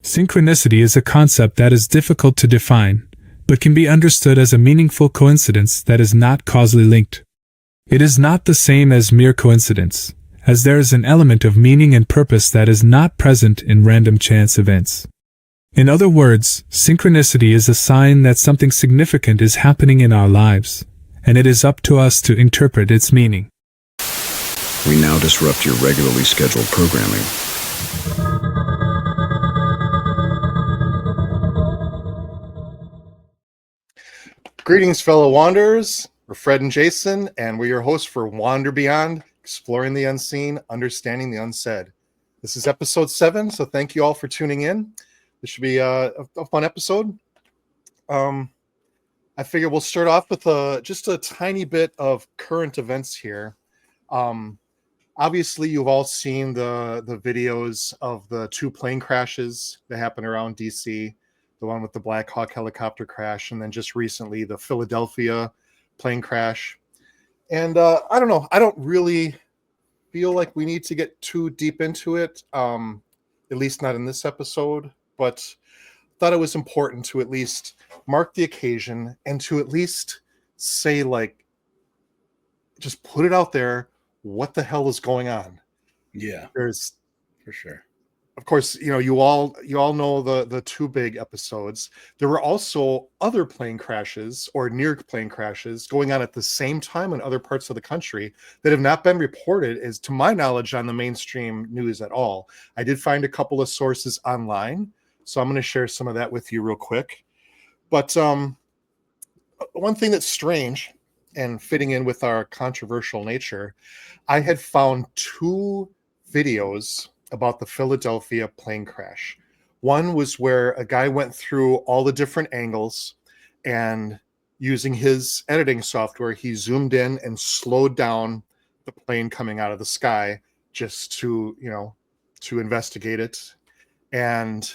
Synchronicity is a concept that is difficult to define, but can be understood as a meaningful coincidence that is not causally linked. It is not the same as mere coincidence, as there is an element of meaning and purpose that is not present in random chance events. In other words, synchronicity is a sign that something significant is happening in our lives, and it is up to us to interpret its meaning. We now disrupt your regularly scheduled programming. Greetings, fellow wanderers. We're Fred and Jason, and we're your hosts for Wander Beyond, exploring the unseen, understanding the unsaid. This is episode 7, so thank you all for tuning in. This should be a fun episode. I figure we'll start off with just a tiny bit of current events here. Obviously, you've all seen the videos of the 2 plane crashes that happened around DC. The one with the Black Hawk helicopter crash, and then just recently the Philadelphia plane crash. And I don't know. I don't really feel like we need to get too deep into it, at least not in this episode. But thought it was important to at least mark the occasion and to at least say, like, just put it out there. What the hell is going on? Yeah, There's, for sure. of course, you all know the 2 big episodes. There were also other plane crashes or near plane crashes going on at the same time in other parts of the country that have not been reported, as to my knowledge, on the mainstream news at all. I did find a couple of sources online, so I'm going to share some of that with you real quick. But one thing that's strange and fitting in with our controversial nature, I had found 2 videos about the Philadelphia plane crash. One was where a guy went through all the different angles, and using his editing software, he zoomed in and slowed down the plane coming out of the sky just to investigate it. And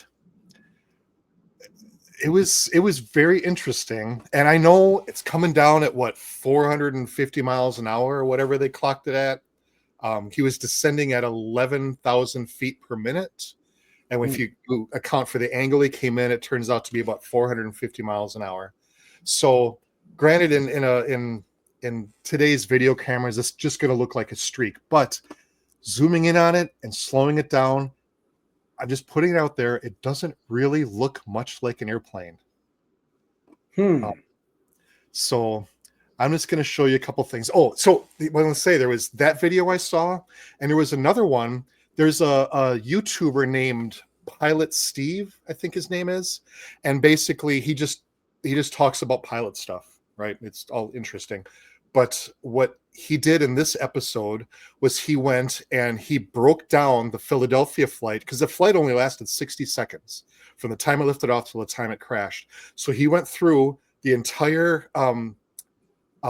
it was very interesting. And I know it's coming down at 450 miles an hour or whatever they clocked it at. He was descending at 11,000 feet per minute. And if you account for the angle he came in, it turns out to be about 450 miles an hour. So granted, in today's video cameras, it's just going to look like a streak. But zooming in on it and slowing it down, I'm just putting it out there, it doesn't really look much like an airplane. So I'm just going to show you a couple things. Oh, so what I'm say, there was that video I saw, and there was another one. There's a YouTuber named Pilot Steve, I think his name is, and basically he just talks about pilot stuff, right? It's all interesting. But what he did in this episode was he went and he broke down the Philadelphia flight, because the flight only lasted 60 seconds from the time it lifted off to the time it crashed. So he went through the entire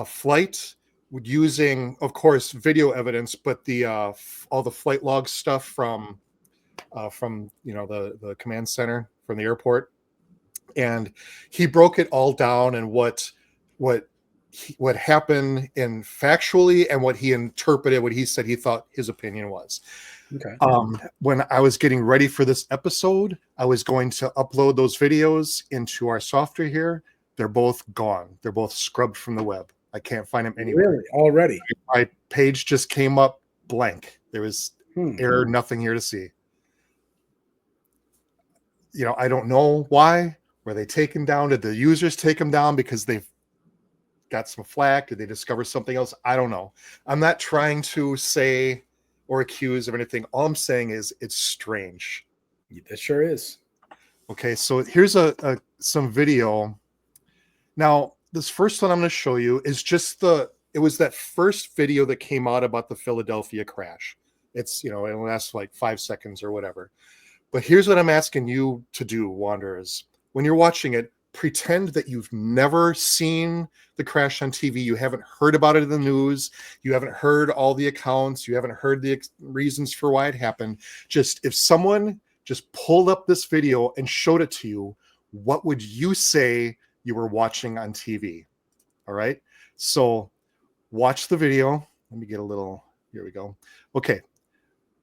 flight using, of course, video evidence, but the all the flight log stuff from the command center from the airport, and he broke it all down, and what happened in factually and what he interpreted, what he said he thought his opinion was. Okay. When I was getting ready for this episode, I was going to upload those videos into our software here. They're both gone. They're both scrubbed from the web. I can't find them anywhere. Really? Already? My page just came up blank. There was error, nothing here to see. I don't know why. Were they taken down? Did the users take them down because they've got some flack? Did they discover something else? I don't know. I'm not trying to say or accuse of anything. All I'm saying is it's strange. It sure is. Okay, so here's some video. Now, this first one I'm going to show you is it was that first video that came out about the Philadelphia crash. It's, it lasts like 5 seconds or whatever. But here's what I'm asking you to do, Wanderers. When you're watching it, pretend that you've never seen the crash on TV. You haven't heard about it in the news. You haven't heard all the accounts. You haven't heard the reasons for why it happened. Just if someone just pulled up this video and showed it to you, what would you say you were watching on TV? All right. So watch the video. Let me get a little, here we go. Okay.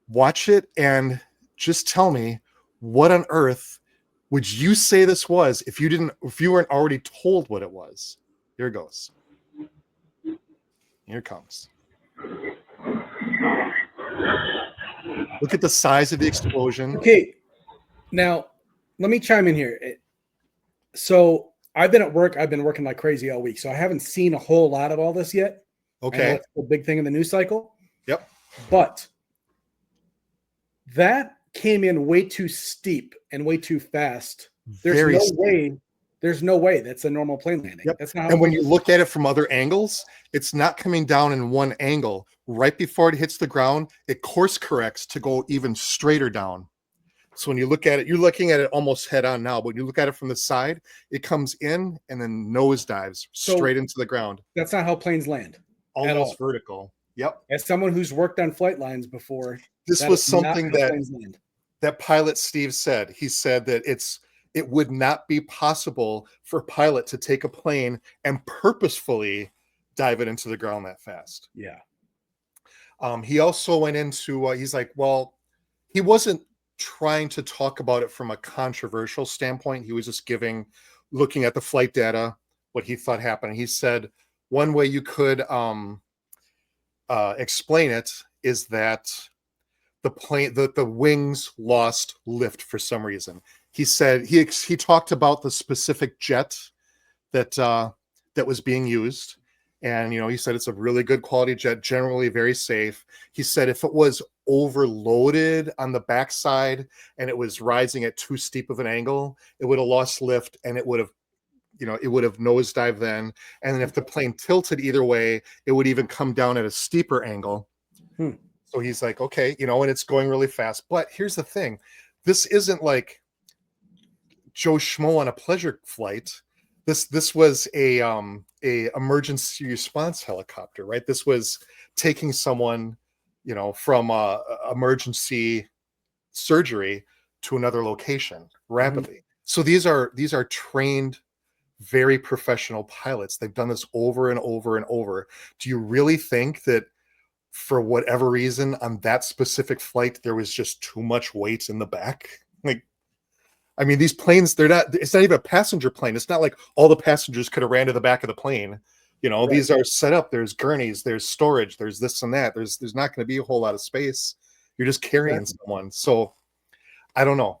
Watch it and just tell me what on earth would you say this was if you weren't already told what it was? Here it goes. Here it comes. Look at the size of the explosion. Okay, now let me chime in here. So I've been at work. I've been working like crazy all week, so I haven't seen a whole lot of all this yet. I know Okay. it's a big thing in the news cycle. Yep. But that came in way too steep and way too fast. Very steep. There's no way that's a normal plane landing. Yep. That's not how And when you look at it from other angles, it's not coming down in one angle. Right before it hits the ground, it course corrects to go even straighter down. So when you look at it, you're looking at it almost head on now, but when you look at it from the side, it comes in and then nose dives straight into the ground. That's not how planes land. Almost vertical. Yep. As someone who's worked on flight lines before, this was something that pilot Steve said. He said that it would not be possible for a pilot to take a plane and purposefully dive it into the ground that fast. Yeah. He also went into, he's like, well, he wasn't trying to talk about it from a controversial standpoint. He was just looking at the flight data, what he thought happened. He said one way you could explain it is that the wings lost lift for some reason. He said he talked about the specific jet that was being used, and he said it's a really good quality jet, generally very safe. He said if it was overloaded on the backside and it was rising at too steep of an angle, it would have lost lift and it would have nosedived then. And then if the plane tilted either way, it would even come down at a steeper angle. So he's like, okay, and it's going really fast. But here's the thing. This isn't like Joe Schmo on a pleasure flight. This was a emergency response helicopter, right? This was taking someone, from emergency surgery to another location rapidly. So these are trained, very professional pilots. They've done this over and over and over. Do you really think that for whatever reason on that specific flight there was just too much weight in the back? I mean, these planes, it's not even a passenger plane. It's not like all the passengers could have ran to the back of the plane. Right. These are set up. There's gurneys, there's storage, there's this and that. There's not going to be a whole lot of space. You're just carrying someone. So I don't know.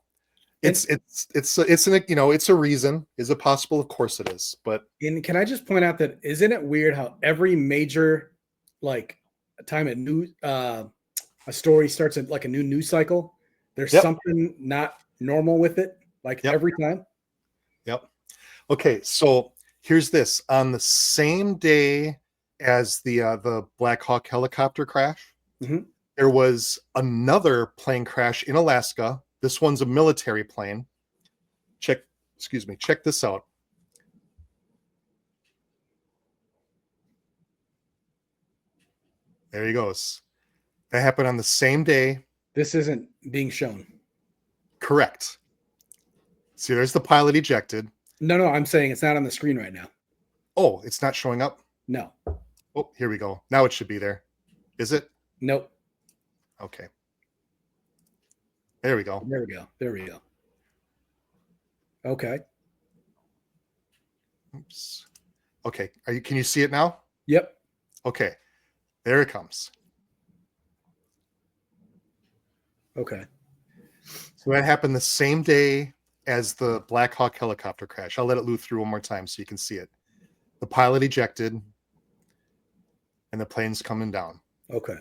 It's a reason. Is it possible? Of course it is. But can I just point out that isn't it weird how every major time a story starts at like a new news cycle, there's something not normal with it, every time. Yep. Okay, so here's this. On the same day as the Black Hawk helicopter crash, there was another plane crash in Alaska. This one's a military plane. Check this out. There he goes. That happened on the same day. This isn't being shown. Correct. See, there's the pilot ejected. No, I'm saying it's not on the screen right now. Oh, it's not showing up? No. Oh, here we go. Now it should be there. Is it? Nope. Okay. There we go. There we go. Okay. Oops. Okay. Can you see it now? Yep. Okay. There it comes. Okay. So that happened the same day as the Black Hawk helicopter crash. I'll let it loop through one more time so you can see it. The pilot ejected and the plane's coming down. Okay.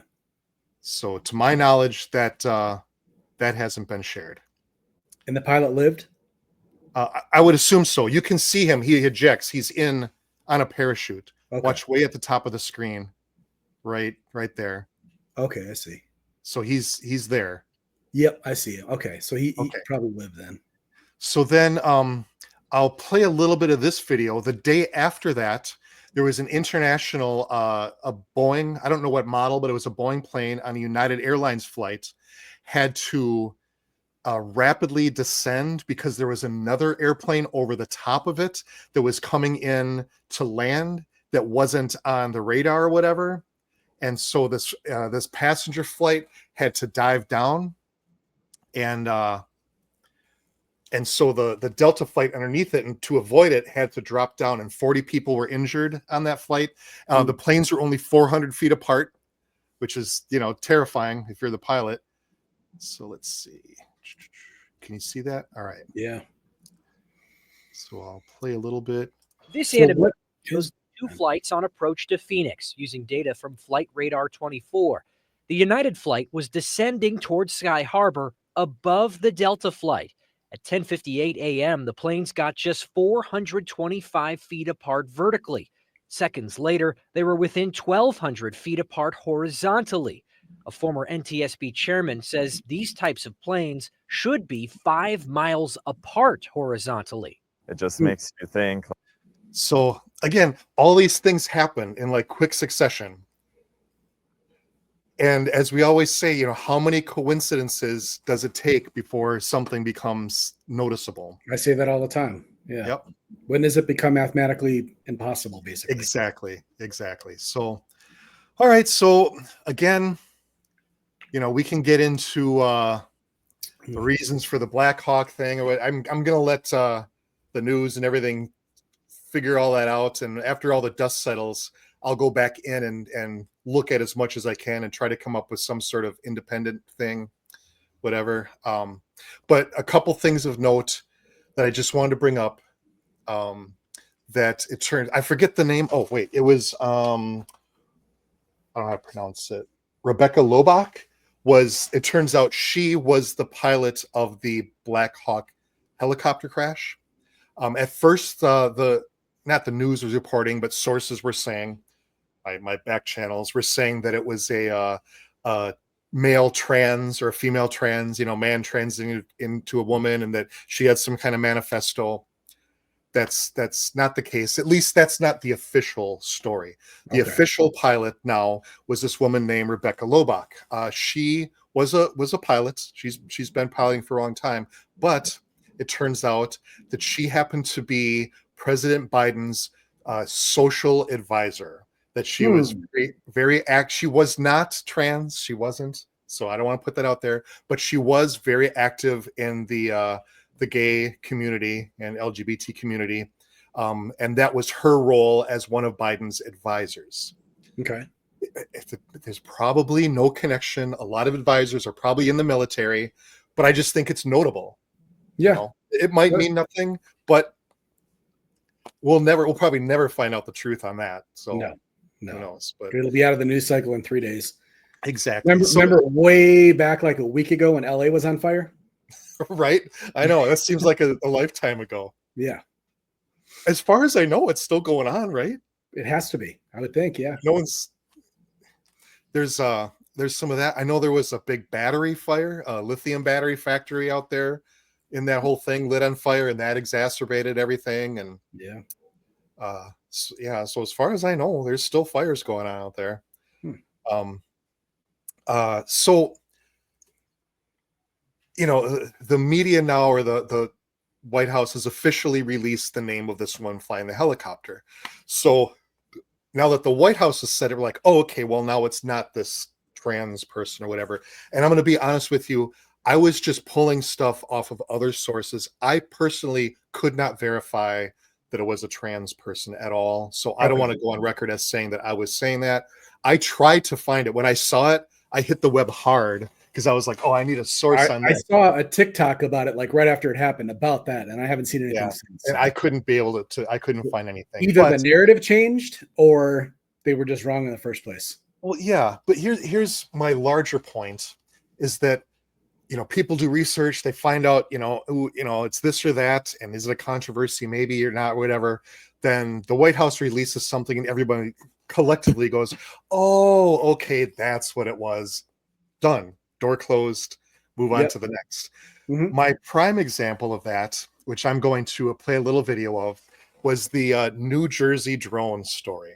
So to my knowledge, that hasn't been shared. And the pilot lived? I would assume so. You can see him. He ejects. He's in on a parachute. Okay. Watch way at the top of the screen. Right there. Okay, I see. So he's there. Yep, I see it. Okay, so he probably lived then. So then I'll play a little bit of this video. The day after that, there was an international, a Boeing, I don't know what model, but it was a Boeing plane on a United Airlines flight, had to rapidly descend because there was another airplane over the top of it that was coming in to land that wasn't on the radar or whatever. And so this passenger flight had to dive down. And And so the Delta flight underneath it, and to avoid it, had to drop down, and 40 people were injured on that flight. The planes were only 400 feet apart, which is, terrifying if you're the pilot. So let's see. Can you see that? All right. Yeah. So I'll play a little bit. This animation shows 2 flights on approach to Phoenix using data from Flight Radar 24. The United flight was descending towards Sky Harbor above the Delta flight. At 10:58 a.m., the planes got just 425 feet apart vertically. Seconds later, they were within 1,200 feet apart horizontally. A former NTSB chairman says these types of planes should be 5 miles apart horizontally. It just makes you think. So again, all these things happen in like quick succession. And as we always say, how many coincidences does it take before something becomes noticeable? I say that all the time. Yeah. Yep. When does it become mathematically impossible, basically? Exactly. So, all right. So again, we can get into the reasons for the Black Hawk thing. I'm going to let the news and everything figure all that out. And after all the dust settles, I'll go back in and look at as much as I can and try to come up with some sort of independent thing, whatever. But a couple things of note that I just wanted to bring up, that it turned, I forget the name. Oh, wait, it was, I don't know how to pronounce it. Rebecca Lobach it turns out she was the pilot of the Black Hawk helicopter crash. At first, not the news was reporting, but sources were saying, my back channels were saying that it was a male trans or a female trans, man transiting into a woman, and that she had some kind of manifesto. That's not the case. At least that's not the official story. The official pilot now was this woman named Rebecca Lobach. She was a pilot. She's been piloting for a long time, but it turns out that she happened to be President Biden's social advisor. That she was she was not trans. She wasn't. So I don't want to put that out there, but she was very active in the gay community and LGBT community. And that was her role as one of Biden's advisors. Okay. There's probably no connection. A lot of advisors are probably in the military, but I just think it's notable. Yeah. It might mean nothing, but we'll probably never find out the truth on that. So no. Who knows? But it'll be out of the news cycle in 3 days. Exactly. Remember way back like a week ago when LA was on fire? Right? I know. That seems like a lifetime ago. Yeah. As far as I know, it's still going on, right? It has to be. I would think, yeah. There's some of that. I know there was a big battery fire, a lithium battery factory out there, in that whole thing lit on fire, and that exacerbated everything. And so as far as I know, there's still fires going on out there. So the media now, or the White House, has officially released the name of this one flying the helicopter. So now that the White House has said it, we're like, oh, okay, well, now it's not this trans person or whatever. And I'm going to be honest with you, I was just pulling stuff off of other sources. I personally could not verify that it was a trans person at all. So I don't want to go on record as saying that I was saying that. I tried to find it. When I saw it, I hit the web hard because I was like, oh, I need a source on this. I saw a TikTok about it like right after it happened about that, and I haven't seen anything since. And I couldn't be able to I couldn't find anything. Either the narrative changed or they were just wrong in the first place. Well, yeah, but here's my larger point is that people do research, they find out, it's this or that, and is it a controversy, maybe or not, whatever. Then the White House releases something and everybody collectively goes, oh, okay, that's what it was. Done. Door closed. Move on to the next. My prime example of that, which I'm going to play a little video of, was the New Jersey drone story.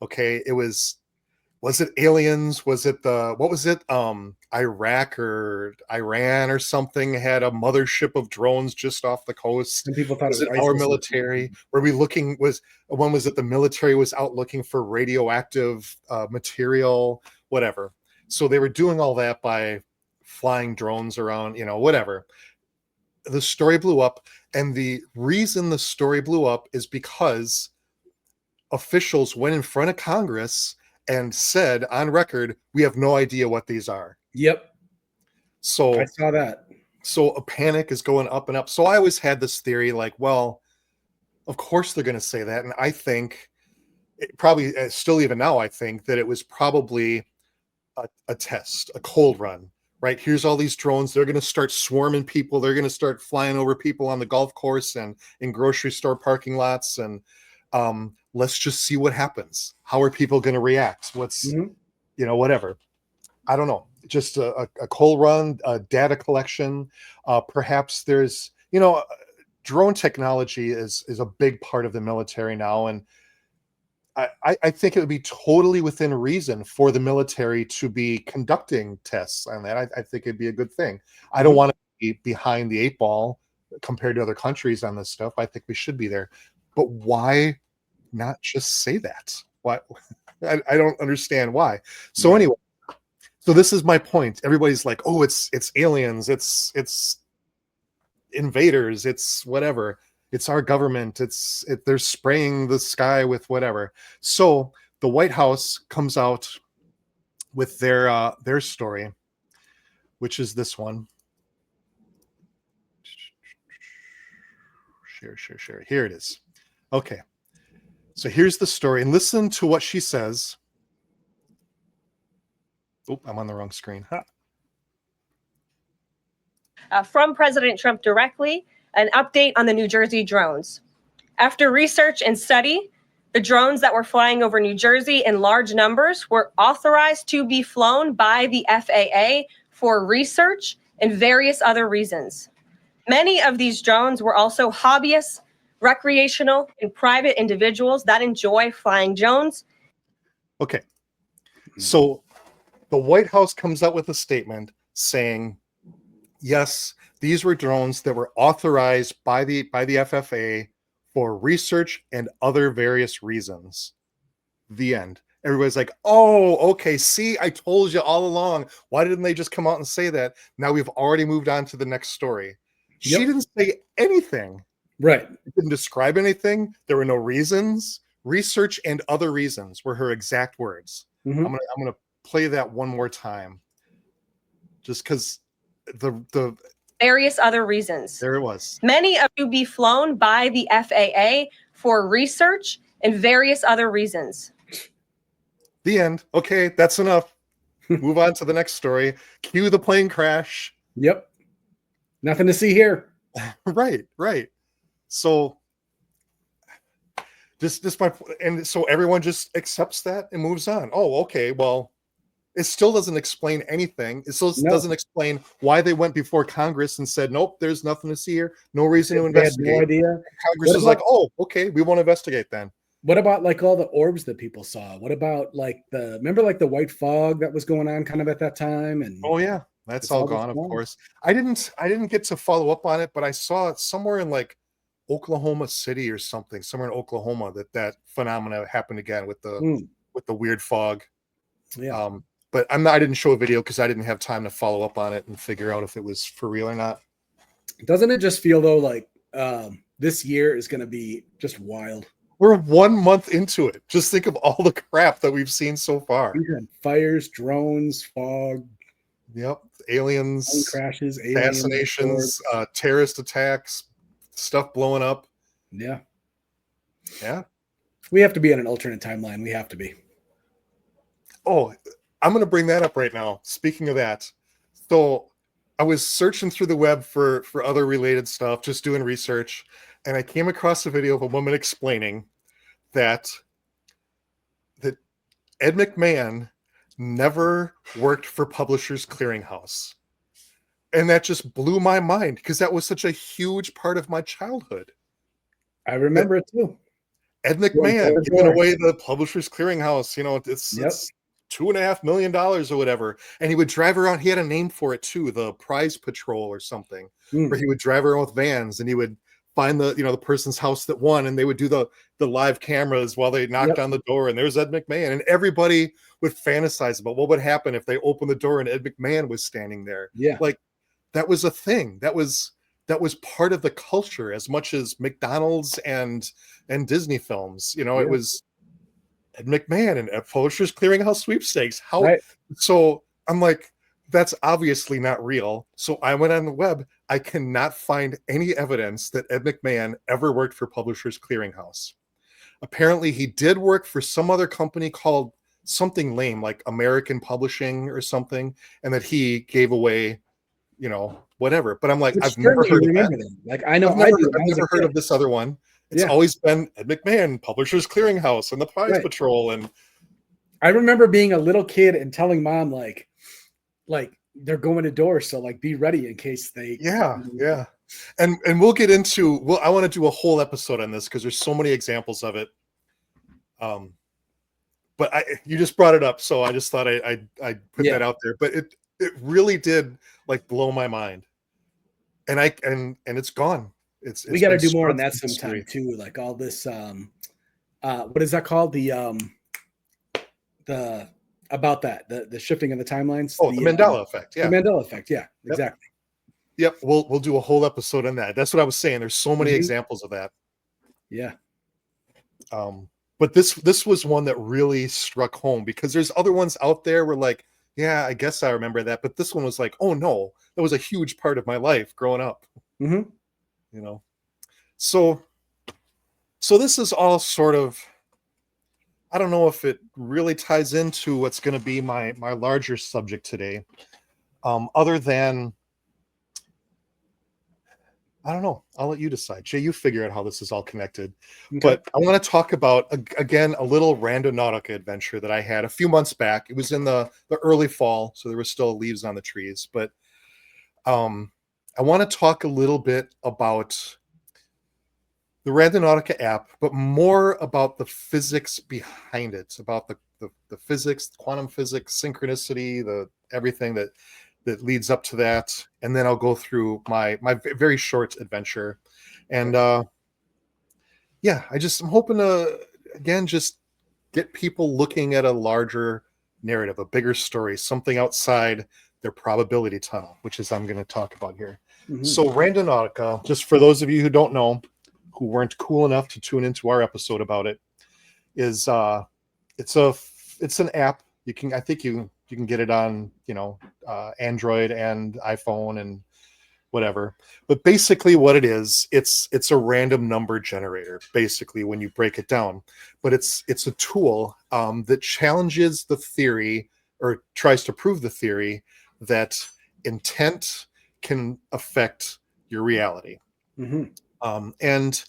Okay, was it aliens? Was it Iraq or Iran or something had a mothership of drones just off the coast? And people thought it was our military. Were we looking? Was it the military was out looking for radioactive material? Whatever. So they were doing all that by flying drones around, whatever. the story blew up, and the reason the story blew up is because officials went in front of Congress and said on record, we have no idea what these are. Yep. I So saw that. so a panic is going up and up. So I always had this theory like, well, of course they're going to say that. And I think probably still even now, I think that it was probably a test, a cold run, right? Here's all these drones. They're going to start swarming people. They're going to start flying over people on the golf course and in grocery store parking lots. And let's just see what happens. How are people going to react? What's, whatever. I don't know. Just a cold run, data collection. Perhaps there's, drone technology is a big part of the military now. And I think it would be totally within reason for the military to be conducting tests on that. I think it'd be a good thing. I don't want to be behind the 8 ball compared to other countries on this stuff. I think we should be there. But why not just say that? Why? I don't understand why. So anyway, so this is my point. Everybody's like, oh, it's aliens, it's invaders, it's whatever. It's our government. They're spraying the sky with whatever. So the White House comes out with their story, which is this one. Share. Here it is. Okay. So here's the story, and listen to what she says. Oh, I'm on the wrong screen. From President Trump directly, an update on the New Jersey drones. After research and study, the drones that were flying over New Jersey in large numbers were authorized to be flown by the FAA for research and various other reasons. Many of these drones were also hobbyists, recreational, and private individuals that enjoy flying drones. Okay. So the White House comes out with a statement saying, yes, these were drones that were authorized by the FFA for research and other various reasons. The end. Everybody's like, oh, okay, see, I told you all along. Why didn't they just come out and say that? Now we've already moved on to the next story. She didn't say anything. Right. Didn't describe anything. There were no reasons. Research and other reasons were her exact words. I'm gonna play that one more time. Just because the various other reasons. There it was. Many of you be flown by the FAA for research and various other reasons. The end. Okay, that's enough. Move on to the next story. Cue the plane crash. Yep. Nothing to see here. Right. So just my, and so everyone just accepts that and moves on. Oh, okay. Well, it still doesn't explain anything. It still doesn't explain why they went before Congress and said, nope, there's nothing to see here. No reason to investigate. They had no idea. Congress is like, oh, okay, we won't investigate then. What about like all the orbs that people saw? What about like remember like the white fog that was going on kind of at that time? And oh yeah, that's all gone, of course. I didn't get to follow up on it, but I saw it somewhere in like Oklahoma City or something, somewhere in Oklahoma that phenomena happened again with the weird fog. Yeah. But I didn't show a video because I didn't have time to follow up on it and figure out if it was for real or not. Doesn't it just feel though like this year is going to be just wild? We're 1 month into it. Just think of all the crap that we've seen so far. We've had fires, drones, fog. Yep. Aliens, plane crashes, assassinations, terrorist attacks, stuff blowing up. Yeah. Yeah. We have to be on an alternate timeline. We have to be. Oh, I'm going to bring that up right now. Speaking of that. So I was searching through the web for other related stuff, just doing research. And I came across a video of a woman explaining that Ed McMahon never worked for Publishers Clearinghouse. And that just blew my mind because that was such a huge part of my childhood. I remember it too. Ed McMahon giving away the Publishers Clearinghouse. It's $2.5 million or whatever. And he would drive around. He had a name for it too, the Prize Patrol or something, where he would drive around with vans and he would find the person's house that won, and they would do the live cameras while they knocked on the door, and there's Ed McMahon, and everybody would fantasize about what would happen if they opened the door and Ed McMahon was standing there. Yeah, like that was a thing. That was that was part of the culture as much as McDonald's and Disney films. You know, it was Ed McMahon and Ed Publishers Clearinghouse sweepstakes. How Right. So I'm like, that's obviously not real. So I went on the web. I cannot find any evidence that Ed McMahon ever worked for Publishers Clearinghouse. Apparently he did work for some other company called something lame, like American Publishing or something, and that he gave away, you know, whatever. But I'm like, Which I've never heard of remember that. them. Like I know I've never, I do. I've never heard of this other one. It's always been Ed McMahon, Publishers Clearinghouse, and the Prize Patrol. And I remember being a little kid and telling mom like they're going to doors, so like be ready in case they. Yeah. And we'll get into. Well, I want to do a whole episode on this because there's so many examples of it. But you just brought it up, so I just thought I'd put that out there. But it really did like blow my mind, and it's gone. We got to do more on that sometime too. Like all this, what is that called? The about that the shifting of the timelines. Oh, the Mandela effect. Yeah, the Mandela effect. Yeah, exactly. Yep, we'll do a whole episode on that. That's what I was saying. There's so many examples of that. Yeah. But this was one that really struck home because there's other ones out there where like, yeah, I guess I remember that. But this one was like, oh no, that was a huge part of my life growing up. Mm-hmm. You know, so this is all sort of, I don't know if it really ties into what's going to be my larger subject today, other than, I don't know. I'll let you decide. Jay, you figure out how this is all connected. Okay. But I want to talk about, again, a little Randonautica adventure that I had a few months back. It was in the early fall, so there were still leaves on the trees. But I want to talk a little bit about the Randonautica app, but more about the physics behind it, about the physics, quantum physics, synchronicity, the everything that leads up to that. And then I'll go through my very short adventure. And I'm hoping to, again, just get people looking at a larger narrative, a bigger story, something outside their probability tunnel, which is I'm going to talk about here. Mm-hmm. So Randonautica, just for those of you who don't know, who weren't cool enough to tune into our episode about it, is it's an app. I think you can get it on, Android and iPhone and whatever. But basically what it is, it's a random number generator, basically, when you break it down. But it's a tool that challenges the theory, or tries to prove the theory, that intent can affect your reality. Mm-hmm. And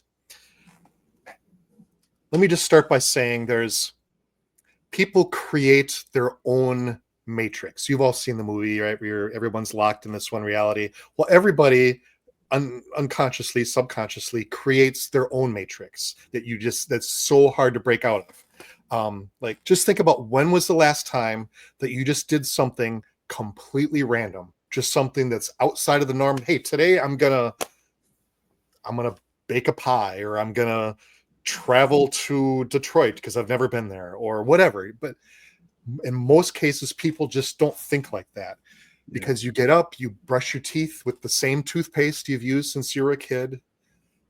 let me just start by saying people create their own matrix. You've all seen the movie, right? Where everyone's locked in this one reality. Well, everybody unconsciously, subconsciously creates their own matrix that's so hard to break out of. Like, just think about, when was the last time that you just did something completely random, just something that's outside of the norm? Hey, today I'm gonna bake a pie, or I'm gonna travel to Detroit because I've never been there, or whatever. But in most cases, people just don't think like that, because you get up, you brush your teeth with the same toothpaste you've used since you were a kid.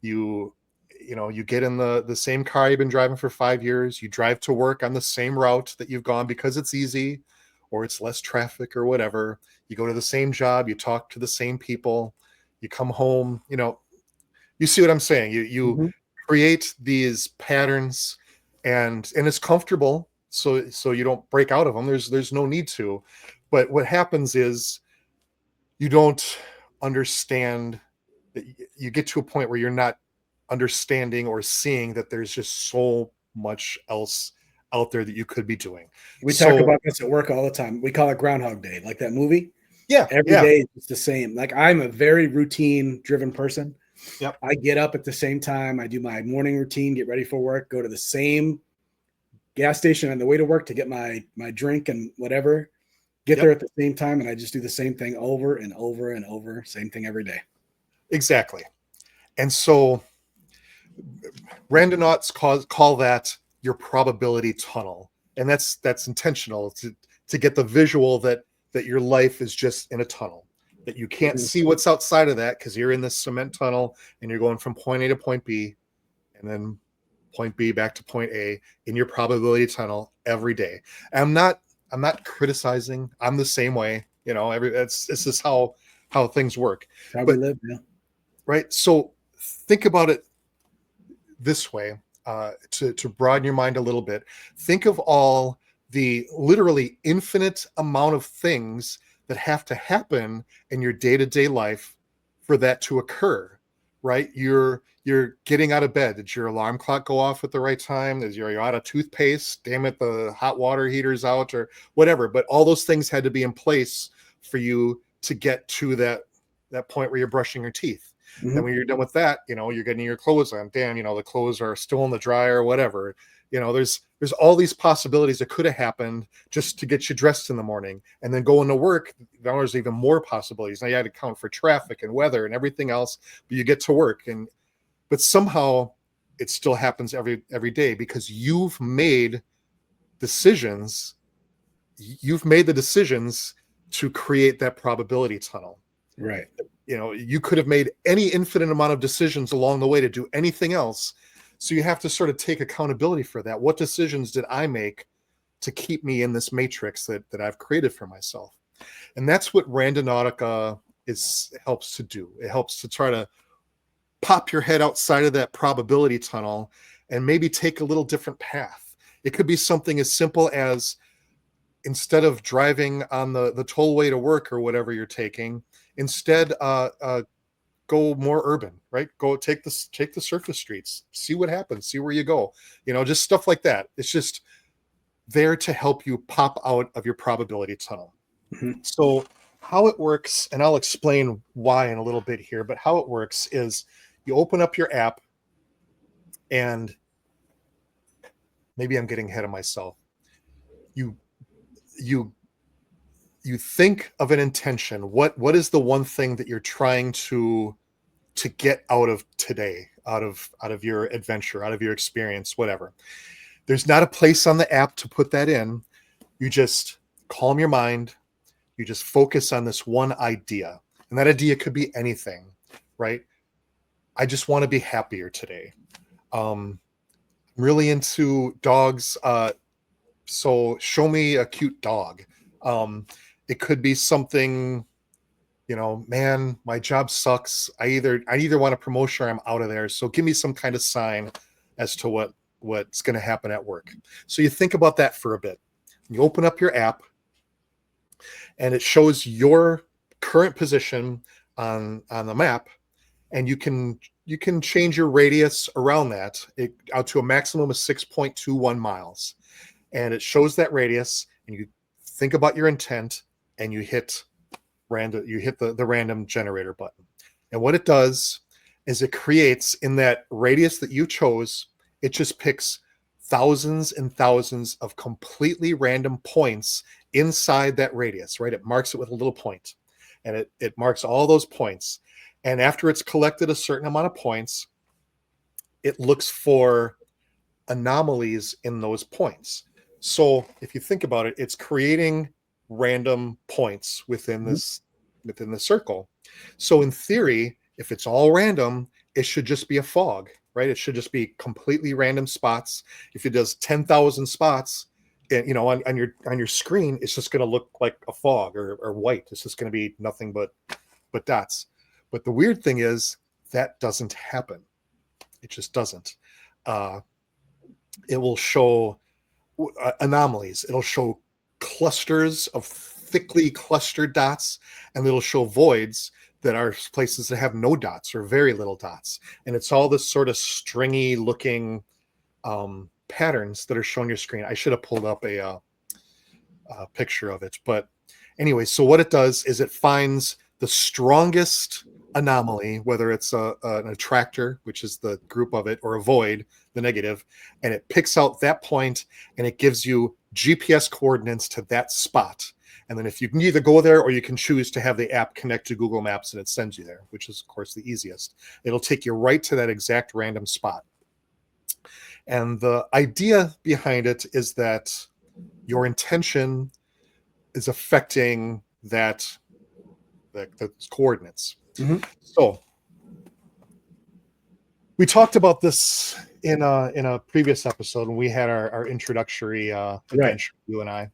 You get in the same car you've been driving for 5 years. You drive to work on the same route that you've gone because it's easy, or it's less traffic, or whatever. You go to the same job. You talk to the same people. You come home. You see what I'm saying? You mm-hmm. create these patterns, and it's comfortable, so you don't break out of them. There's no need to. But what happens is, you don't understand that you get to a point where you're not understanding or seeing that there's just so much else out there that you could be doing. We talk about this at work all the time. We call it Groundhog Day, like that movie. Yeah. Every day it's the same. Like, I'm a very routine driven person. Yep. I get up at the same time. I do my morning routine, get ready for work, go to the same gas station on the way to work to get my drink and whatever, get there at the same time. And I just do the same thing over and over and over. Same thing every day. Exactly. And so randonauts call that your probability tunnel. And that's intentional, to get the visual that your life is just in a tunnel. that you can't see what's outside of that because you're in this cement tunnel and you're going from point A to point B, and then point B back to point A in your probability tunnel every day. I'm not criticizing. I'm the same way. This is how things work. How But we live, yeah. right. So think about it this way, to broaden your mind a little bit. Think of all the literally infinite amount of things that have to happen in your day-to-day life for that to occur, right? You're getting out of bed. Did your alarm clock go off at the right time? You're out of toothpaste? Damn it, the hot water heater's out, or whatever. But all those things had to be in place for you to get to that point where you're brushing your teeth. Mhm. Then when you're done with that, you're getting your clothes on. Damn, the clothes are still in the dryer or whatever. There's all these possibilities that could have happened just to get you dressed in the morning, and then going to work. Now there's even more possibilities. Now you had to account for traffic and weather and everything else, but you get to work, but somehow it still happens every day because you've made decisions. You've made the decisions to create that probability tunnel. Right. You could have made any infinite amount of decisions along the way to do anything else. So you have to sort of take accountability for that. What decisions did I make to keep me in this matrix that I've created for myself? And that's what Randonautica helps to do. It helps to try to pop your head outside of that probability tunnel and maybe take a little different path. It could be something as simple as, instead of driving on the tollway to work or whatever you're taking, instead go more urban, right? Go take the surface streets, see what happens, see where you go, just stuff like that. It's just there to help you pop out of your probability tunnel. Mhm. So how it works, and I'll explain why in a little bit here, but how it works is you open up your app, and maybe I'm getting ahead of myself. You think of an intention. What is the one thing that you're trying to get out of today, out of your adventure, out of your experience, whatever? There's not a place on the app to put that in. You just calm your mind. You just focus on this one idea, and that idea could be anything, right? I just want to be happier today. I'm really into dogs, so show me a cute dog. It could be something, man, my job sucks. I either want a promotion or I'm out of there. So give me some kind of sign as to what's going to happen at work. So you think about that for a bit. You open up your app, and it shows your current position on the map, and you can change your radius around that out to a maximum of 6.21 miles. And it shows that radius, and you think about your intent, and you hit the random generator button. And what it does is it creates, in that radius that you chose, it just picks thousands and thousands of completely random points inside that radius, right? It marks it with a little point, and it marks all those points. And after it's collected a certain amount of points, it looks for anomalies in those points. So if you think about it, it's creating random points within the circle. So in theory, if it's all random, it should just be a fog, right? It should just be completely random spots. If it does 10,000 spots, and on your screen, it's just going to look like a fog or white. It's just going to be nothing but dots. But the weird thing is that doesn't happen. It just doesn't. It will show anomalies. It'll show clusters of thickly clustered dots, and it'll show voids that are places that have no dots or very little dots. And it's all this sort of stringy looking patterns that are shown on your screen. I should have pulled up a picture of it. But anyway, so what it does is it finds the strongest anomaly, whether it's an attractor, which is the group of it, or a void, the negative, and it picks out that point, and it gives you GPS coordinates to that spot. And then if you can either go there, or you can choose to have the app connect to Google Maps, and it sends you there, which is of course the easiest. It'll take you right to that exact random spot. And the idea behind it is that your intention is affecting that the coordinates. Mhm. So we talked about this in a previous episode when we had our introductory adventure, you and I.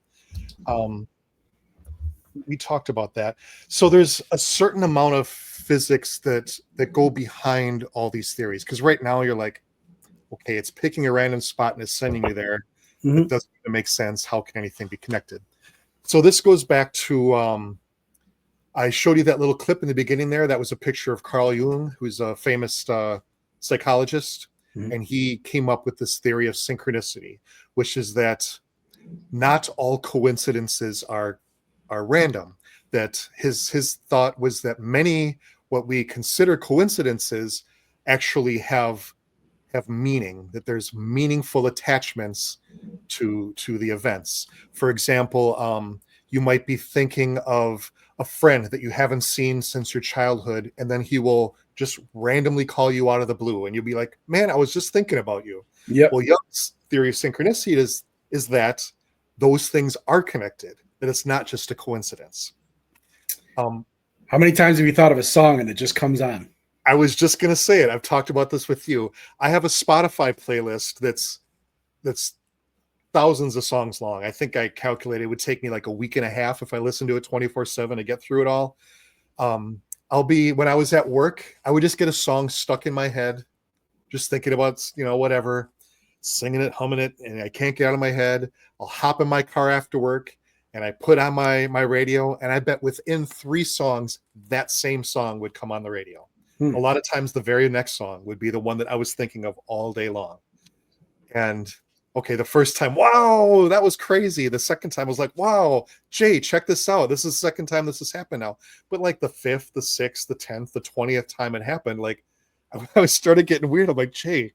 We talked about that. So there's a certain amount of physics that go behind all these theories. Because right now you're like, okay, it's picking a random spot and it's sending you there. Mhm. It doesn't even make sense. How can anything be connected? So this goes back to I showed you that little clip in the beginning there. That was a picture of Carl Jung, who's a famous psychologist. Mhm. And he came up with this theory of synchronicity, which is that not all coincidences are random. That his thought was that many what we consider coincidences actually have meaning, that there's meaningful attachments to the events. For example, you might be thinking of a friend that you haven't seen since your childhood, and then he will just randomly call you out of the blue, and you'll be like, man, I was just thinking about you. Yep. Well, Jung's theory of synchronicity is that those things are connected, that it's not just a coincidence. How many times have you thought of a song and it just comes on? I was just going to say it. I've talked about this with you. I have a Spotify playlist that's thousands of songs long. I think I calculated it would take me like a week and a half if I listened to it 24/7 to get through it all. When I was at work, I would just get a song stuck in my head, just thinking about, whatever, singing it, humming it, and I can't get out of my head. I'll hop in my car after work and I put on my radio, and I bet within 3 songs, that same song would come on the radio. Hmm. A lot of times the very next song would be the one that I was thinking of all day long. And okay, the first time, wow, that was crazy. The second time I was like, wow, Jay, check this out. This is the second time this has happened now. But like the 5th, the 6th, the 10th, the 20th time it happened, like I started getting weird. I'm like, Jay,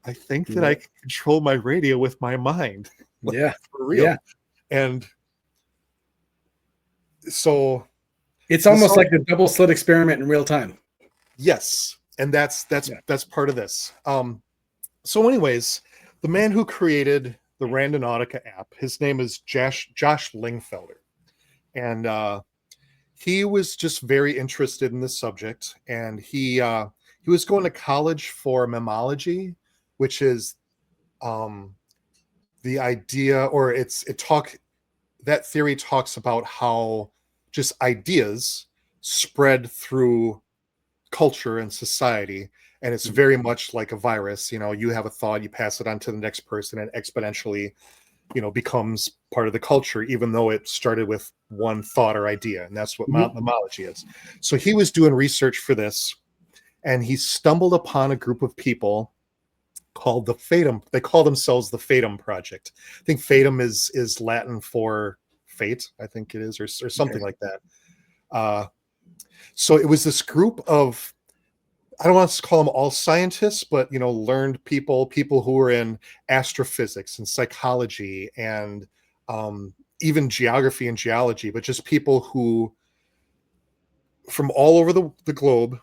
I think that I can control my radio with my mind. Like, Yeah. for real. Yeah. And so it's almost like the double slit experiment in real time. Yes. And that's part of this. So anyways, the man who created the Randonautica app, his name is Josh Lingfelder. And he was just very interested in this subject. And he was going to college for memology, which is the idea, or that theory talks about how just ideas spread through culture and society, and it's very much like a virus. You have a thought, you pass it on to the next person, and exponentially becomes part of the culture, even though it started with one thought or idea. And that's what memology is. So he was doing research for this, and he stumbled upon a group of people called the Fatum. They call themselves the Fatum Project. I think Fatum is Latin for fate, I think it is, or something like that. So it was this group of, I don't want to call them all scientists, but learned people who were in astrophysics and psychology and even geography and geology, but just people who from all over the globe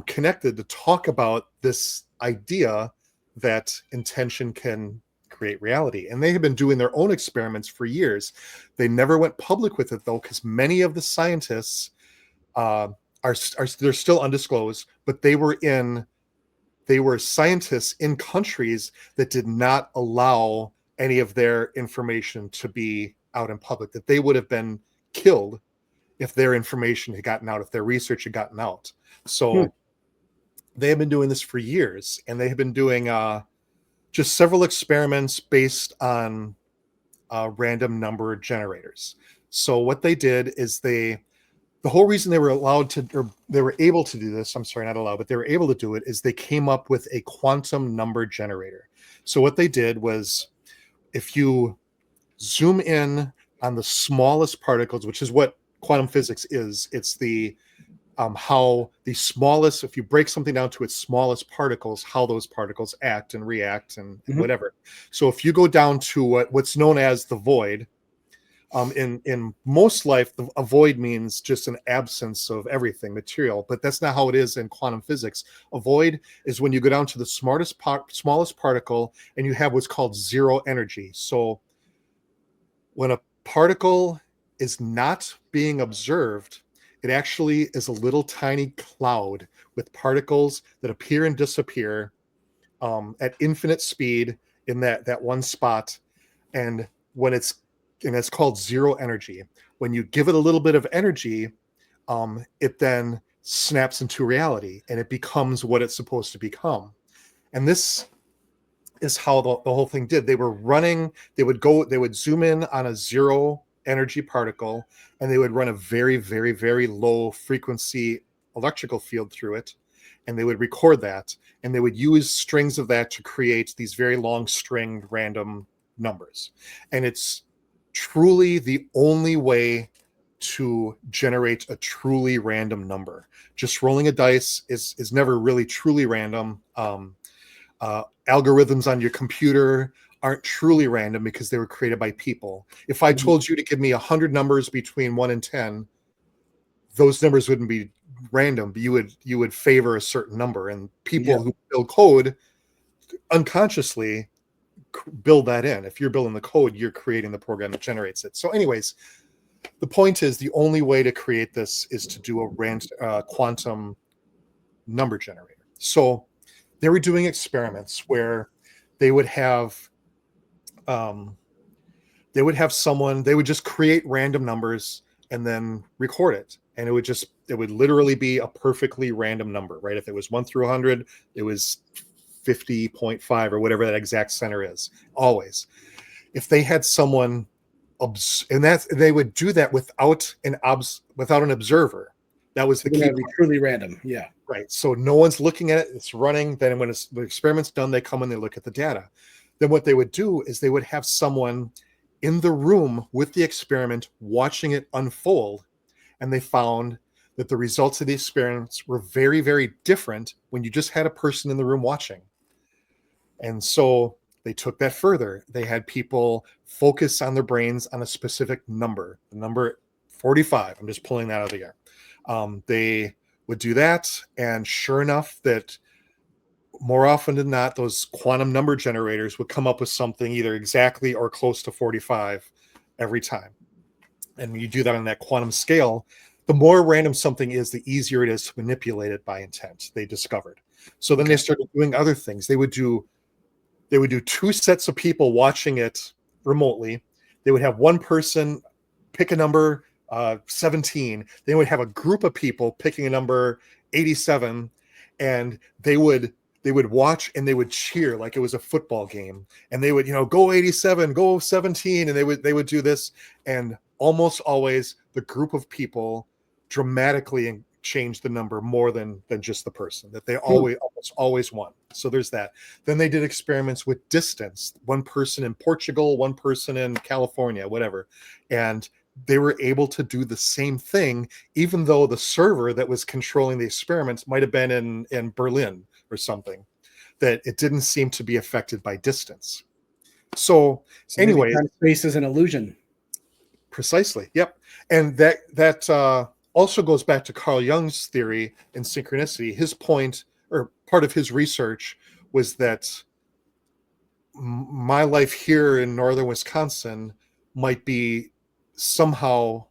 connected to talk about this idea that intention can create reality. And they have been doing their own experiments for years. They never went public with it, though, because many of the scientists they're still undisclosed, but they were scientists in countries that did not allow any of their information to be out in public, that they would have been killed if their information had gotten out, if their research had gotten out. So they have been doing this for years, and they have been doing just several experiments based on random number generators. So what they did is the whole reason they were they were able to do this, I'm sorry, not allowed, but they were able to do it, is they came up with a quantum number generator. So what they did was, if you zoom in on the smallest particles, which is what quantum physics is, it's the how the smallest, if you break something down to its smallest particles, how those particles act and react and whatever. So if you go down to what's known as the void, in most life, a void means just an absence of everything material, but that's not how it is in quantum physics. A void is when you go down to the smallest particle, and you have what's called zero energy. So when a particle is not being observed, It actually is a little tiny cloud with particles that appear and disappear at infinite speed in that one spot. And it's called zero energy. When you give it a little bit of energy, it then snaps into reality and it becomes what it's supposed to become. And this is how the whole thing did. They would zoom in on a zero energy particle, and they would run a very, very, very low frequency electrical field through it, and they would record that, and they would use strings of that to create these very long stringed random numbers. And it's truly the only way to generate a truly random number. Just rolling a dice is never really truly random. Algorithms on your computer aren't truly random because they were created by people. If I told you to give me 100 numbers between 1 and 10, those numbers wouldn't be random, but you would favor a certain number. And people who build code unconsciously build that in. If you're building the code, you're creating the program that generates it. So anyways, the point is the only way to create this is to do a quantum number generator. So they were doing experiments where they would have someone, they would just create random numbers and then record it. And it would literally be a perfectly random number, right? If it was 1 through 100, it was 50.5 or whatever that exact center is, always. If they had someone, they would do that without an observer. That was the key. Be truly random. Yeah. Right. So no one's looking at it. It's running. Then when the experiment's done, they come and they look at the data. Then what they would do is they would have someone in the room with the experiment watching it unfold. And they found that the results of the experiments were very, very different when you just had a person in the room watching. And so they took that further. They had people focus on their brains on a specific number, the number 45. I'm just pulling that out of the air. They would do that. And sure enough, that more often than not, those quantum number generators would come up with something either exactly or close to 45 every time. And when you do that on that quantum scale, the more random something is, the easier it is to manipulate it by intent, they discovered. So then they started doing other things. They would do 2 sets of people watching it remotely. They would have one person pick a number 17. They would have a group of people picking a number 87, and they would watch and they would cheer like it was a football game. And they would, go 87, go 17, and they would do this. And almost always the group of people dramatically change the number more than just the person, that they almost always won. So there's that. Then they did experiments with distance, one person in Portugal, one person in California, whatever. And they were able to do the same thing, even though the server that was controlling the experiments might have been in Berlin or something, that it didn't seem to be affected by distance. So anyway, space is an illusion. Precisely. Yep. And that also goes back to Carl Jung's theory in synchronicity. His point, or part of his research, was that my life here in northern Wisconsin might be somehow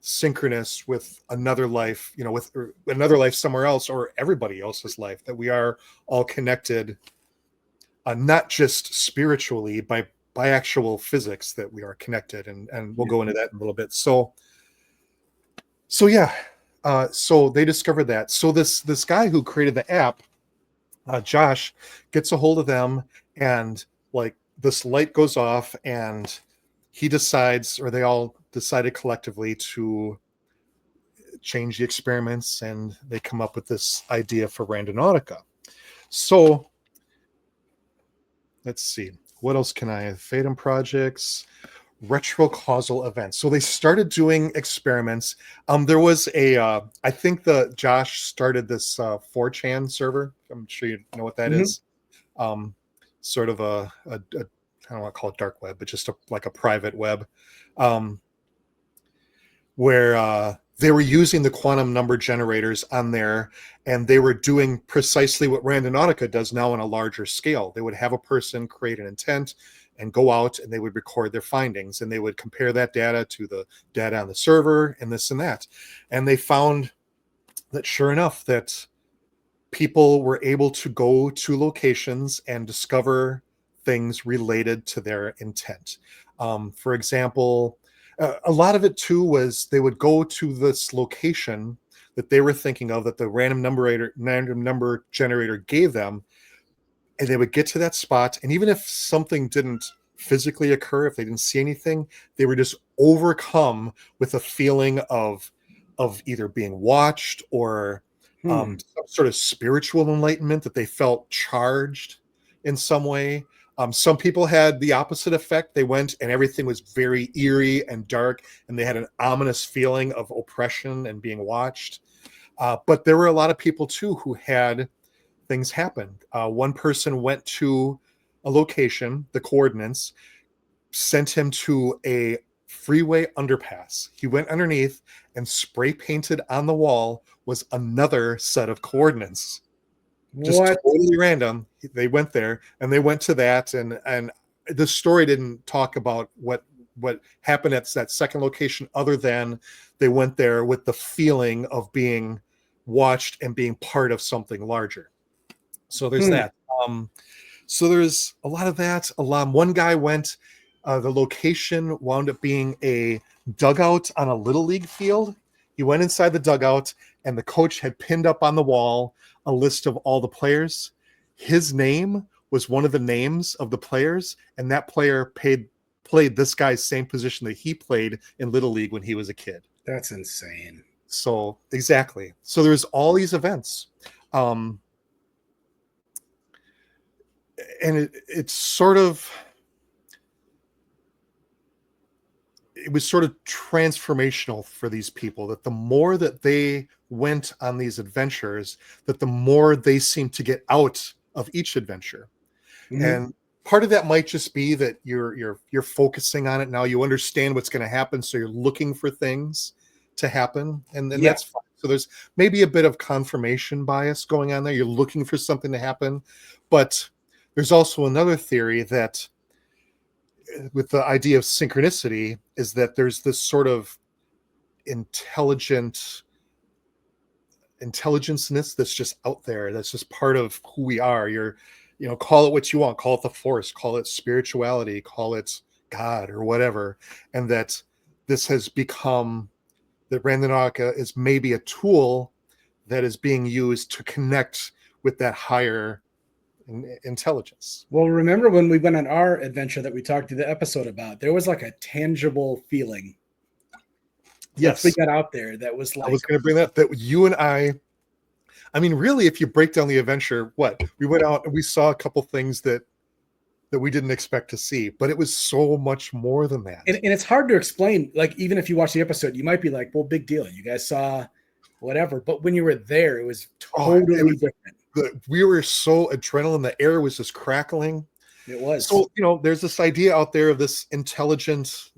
synchronous with another life, with another life somewhere else, or everybody else's life, that we are all connected, not just spiritually, by actual physics, that we are connected. And we'll go into that in a little bit. So yeah. So they discovered that. So this guy who created the app, Josh, gets a hold of them, and like this light goes off, and he decides, or they all decided collectively, to change the experiments, and they come up with this idea for Randonautica. So let's see, what else can I have? Fatum projects, retrocausal events. So they started doing experiments. There was I think Josh started this 4chan server. I'm sure you know what that is. Sort of a I don't want to call it dark web, but just like a private web, where they were using the quantum number generators on there, and they were doing precisely what Randonautica does now on a larger scale. They would have a person create an intent, and go out and they would record their findings, and they would compare that data to the data on the server and this and that. And they found that sure enough, that people were able to go to locations and discover things related to their intent. For example, a lot of it too was they would go to this location that they were thinking of, that the random number generator gave them, and they would get to that spot, and even if something didn't physically occur, if they didn't see anything, they were just overcome with a feeling of either being watched or some sort of spiritual enlightenment, that they felt charged in some way. Some people had the opposite effect. They went and everything was very eerie and dark, and they had an ominous feeling of oppression and being watched. But there were a lot of people too who had things happen. One person went to a location, the coordinates sent him to a freeway underpass. He went underneath, and spray painted on the wall was another set of coordinates. Just totally random. They went there, and they went to that, and the story didn't talk about what happened at that second location, other than they went there with the feeling of being watched and being part of something larger. So there's that. So there's a lot of that. One guy went, the location wound up being a dugout on a little league field. He went inside the dugout, and the coach had pinned up on the wall a list of all the players. His name was one of the names of the players, and that player played this guy's same position that he played in Little League when he was a kid. That's insane. So exactly. So there's all these events. And it was sort of transformational for these people, that the more that they went on these adventures, that the more they seemed to get out of each adventure. And part of that might just be that you're focusing on it now. You understand what's going to happen, so you're looking for things to happen, and that's fine. So there's maybe a bit of confirmation bias going on there. You're looking for something to happen, but there's also another theory that, with the idea of synchronicity, is that there's this sort of intelligenceness that's just out there, that's just part of who we are. Call it what you want, call it the force, call it spirituality, call it God or whatever, and that this has become, that Randonautica is maybe a tool that is being used to connect with that higher intelligence. Well, remember when we went on our adventure that we talked to the episode about, there was like a tangible feeling. Yes, we got out there. That was like, I was going to bring that you and I mean, really, if you break down the adventure, we went out and we saw a couple things that we didn't expect to see, but it was so much more than that. And it's hard to explain. Like, even if you watch the episode, you might be like, well, big deal, you guys saw whatever. But when you were there, it was totally different. We were so adrenaline, the air was just crackling. It was. So, there's this idea out there of this intelligence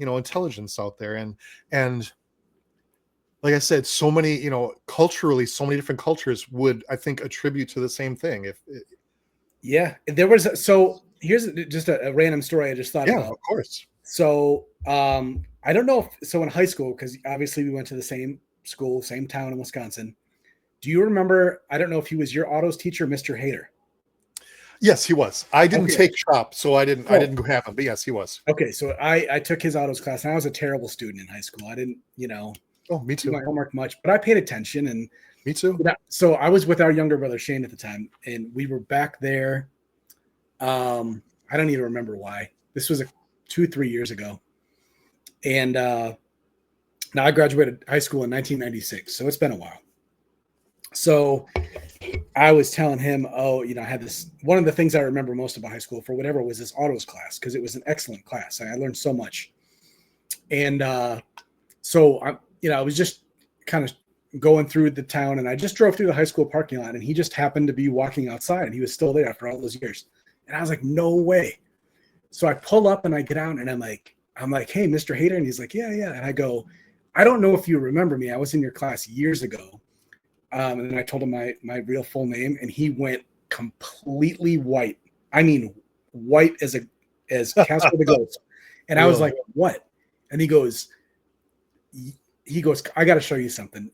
out there. And like I said, so many, culturally, so many different cultures would, I think, attribute to the same thing. Yeah, there was. So here's just a random story I just thought about. Yeah, of course. So I don't know so in high school, because obviously we went to the same school, same town in Wisconsin. Do you remember, I don't know if he was your autos teacher, Mr. Hader? Yes, he was. I didn't take shop, so I didn't go have him, but yes, he was. Okay, so I took his autos class, and I was a terrible student in high school. I didn't, Oh, me too. do my homework much, but I paid attention. And me too. So I was with our younger brother Shane at the time, and we were back there. I don't even remember why. This was 2-3 years ago, and now I graduated high school in 1996, so it's been a while. So I was telling him, I had this, one of the things I remember most about high school for whatever was this autos class, because it was an excellent class. I learned so much. And so I was just kind of going through the town, and I just drove through the high school parking lot, and he just happened to be walking outside, and he was still there after all those years. And I was like, no way. So I pull up and I get out, and I'm like, hey, Mr. Hader. And he's like, yeah. And I go, I don't know if you remember me. I was in your class years ago. And then I told him my real full name, and he went completely white. I mean, white as as Casper the Ghost. And I was like, what? And he goes, I got to show you something.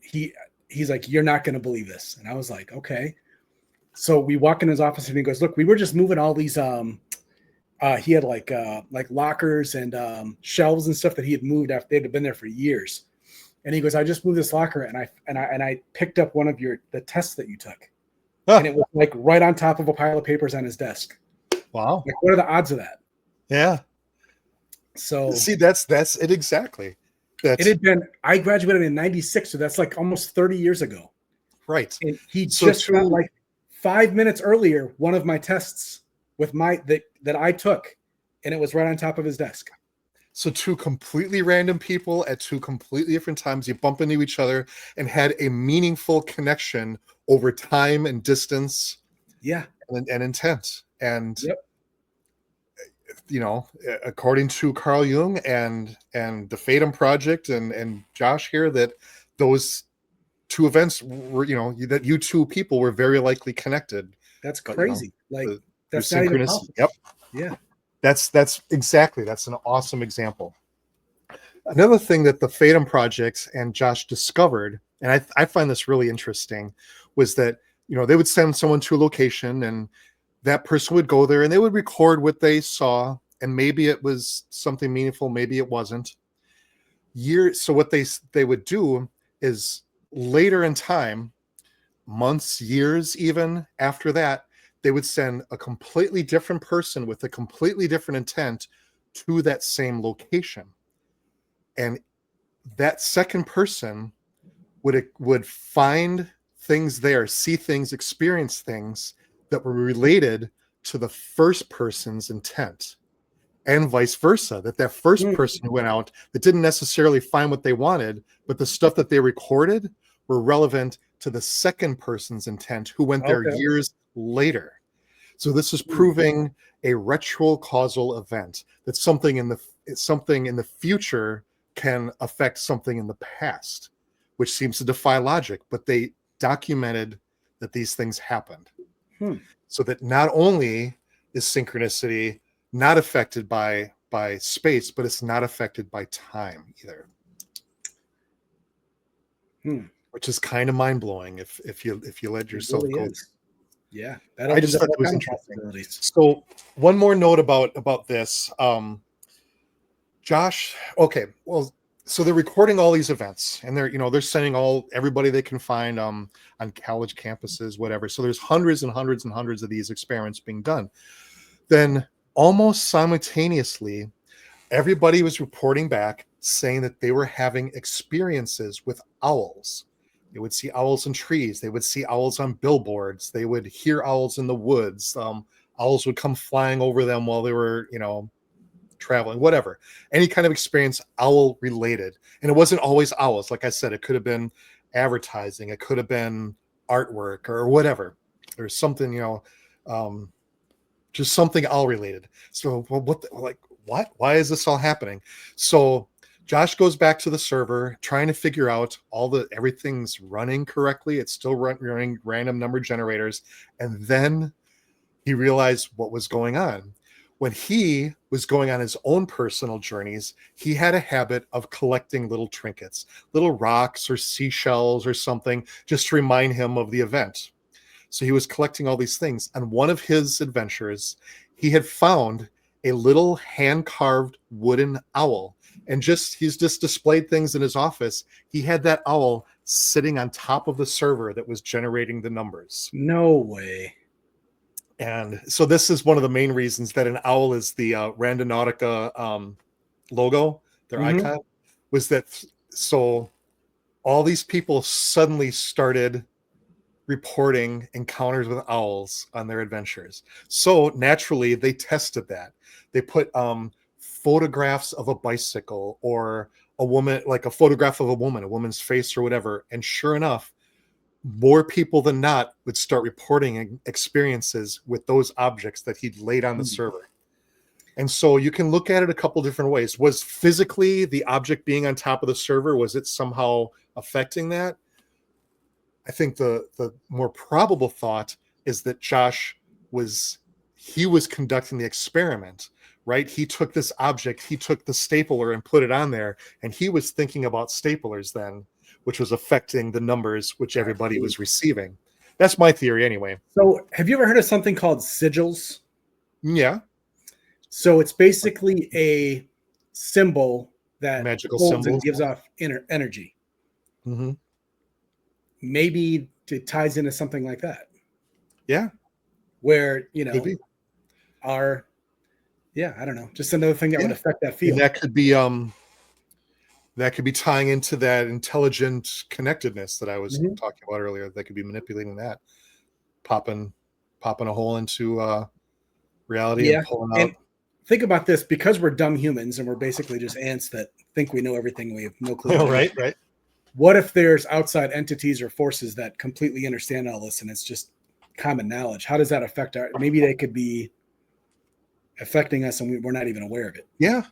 He's like, you're not going to believe this. And I was like, okay. So we walk in his office and he goes, look, we were just moving all these, he had like lockers and shelves and stuff that he had moved after they'd been there for years. And he goes, I just moved this locker and I picked up one of the tests that you took. And it was like right on top of a pile of papers on his desk. Wow. Like, what are the odds of that? Yeah. So see, that's it exactly. It had been, I graduated in 96, so that's like almost 30 years ago. Right. And he just got like 5 minutes earlier one of my tests with that I took, and it was right on top of his desk. So two completely random people at two completely different times, you bump into each other and had a meaningful connection over time and distance. Yeah. And intent. And you know, according to Carl Jung and the Fatum Project and Josh here, that those two events were, you know, that you two people were very likely connected. That's crazy. You know, that's not even possible. Yep. Yeah. That's an awesome example. Another thing that the Fatum Project and Josh discovered, and I find this really interesting, was that, you know, they would send someone to a location and that person would go there and they would record what they saw, and maybe it was something meaningful, maybe it wasn't. So what they would do is later in time, months, years even after that, they would send a completely different person with a completely different intent to that same location. And that second person would find things there, see things, experience things that were related to the first person's intent, and vice versa, that first person who went out that didn't necessarily find what they wanted, but the stuff that they recorded were relevant to the second person's intent who went there years later. So this is proving a retrocausal event, that something in the future can affect something in the past, which seems to defy logic, but they documented that these things happened. So that not only is synchronicity not affected by space, but it's not affected by time either. Which is kind of mind-blowing if you let yourself go. Yeah, I just thought it was interesting. So one more note about this. Josh, okay, well, so they're recording all these events and they're sending everybody they can find on college campuses, whatever. So there's hundreds and hundreds and hundreds of these experiments being done. Then almost simultaneously, everybody was reporting back saying that they were having experiences with owls. They would see owls in trees. They would see owls on billboards. They would hear owls in the woods. Owls would come flying over them while they were, traveling, whatever. Any kind of experience owl related. And it wasn't always owls. Like I said, it could have been advertising. It could have been artwork or whatever. There's something, just something owl related. So what? Why is this all happening? So Josh goes back to the server trying to figure out everything's running correctly. It's still running random number generators. And then he realized what was going on. When he was going on his own personal journeys, he had a habit of collecting little trinkets, little rocks or seashells or something, just to remind him of the event. So he was collecting all these things. On one of his adventures, he had found a little hand-carved wooden owl. And he's just displayed things in his office. He had that owl sitting on top of the server that was generating the numbers. No way. And so this is one of the main reasons that an owl is the Randonautica logo, their icon, was that so all these people suddenly started reporting encounters with owls on their adventures. So naturally, they tested that. They put photographs of a bicycle or a woman, like a photograph of a woman's face or whatever. And sure enough, more people than not would start reporting experiences with those objects that he'd laid on the server. And so you can look at it a couple different ways. Was physically the object being on top of the server, was it somehow affecting that? I think the more probable thought is that Josh was conducting the experiment right? He took this object, he took the stapler and put it on there, and he was thinking about staplers then, which was affecting the numbers which everybody was receiving. That's my theory anyway. So have you ever heard of something called sigils? Yeah. So it's basically a symbol that Magical holds symbols. and gives off energy. Mm-hmm. Maybe it ties into something like that. Yeah. Where, you Could know, be. I don't know, just another thing that would affect that And field. that could be tying into that intelligent connectedness that I was Mm-hmm. talking about earlier. That could be manipulating that, popping a hole into reality and pulling out. And think about this, because we're dumb humans and we're basically just ants that think we know everything. We have no clue. Right. What if there's outside entities or forces that completely understand all this and it's just common knowledge? How does that affect maybe they could be affecting us and we're not even aware of it. Yeah.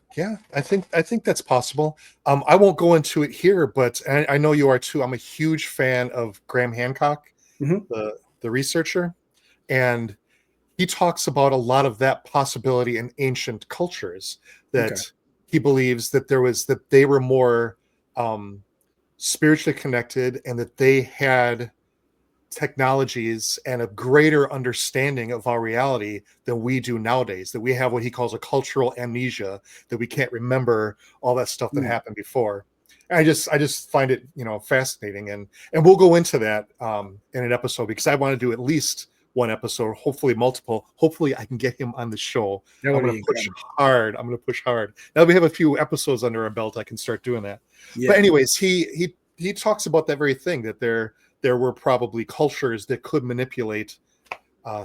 I think that's possible. I won't go into it here, but I know you are too. I'm a huge fan of Graham Hancock, Mhm. the researcher, and he talks about a lot of that possibility in ancient cultures, that he believes that they were more spiritually connected, and that they had technologies and a greater understanding of our reality than we do nowadays, that we have what he calls a cultural amnesia, that we can't remember all that stuff that happened before. And I just find it, fascinating, and we'll go into that in an episode, because I want to do at least one episode, hopefully multiple. Hopefully I can get him on the show. I'm going to push hard. Now that we have a few episodes under our belt, I can start doing that. But anyways, he talks about that very thing, that there were probably cultures that could manipulate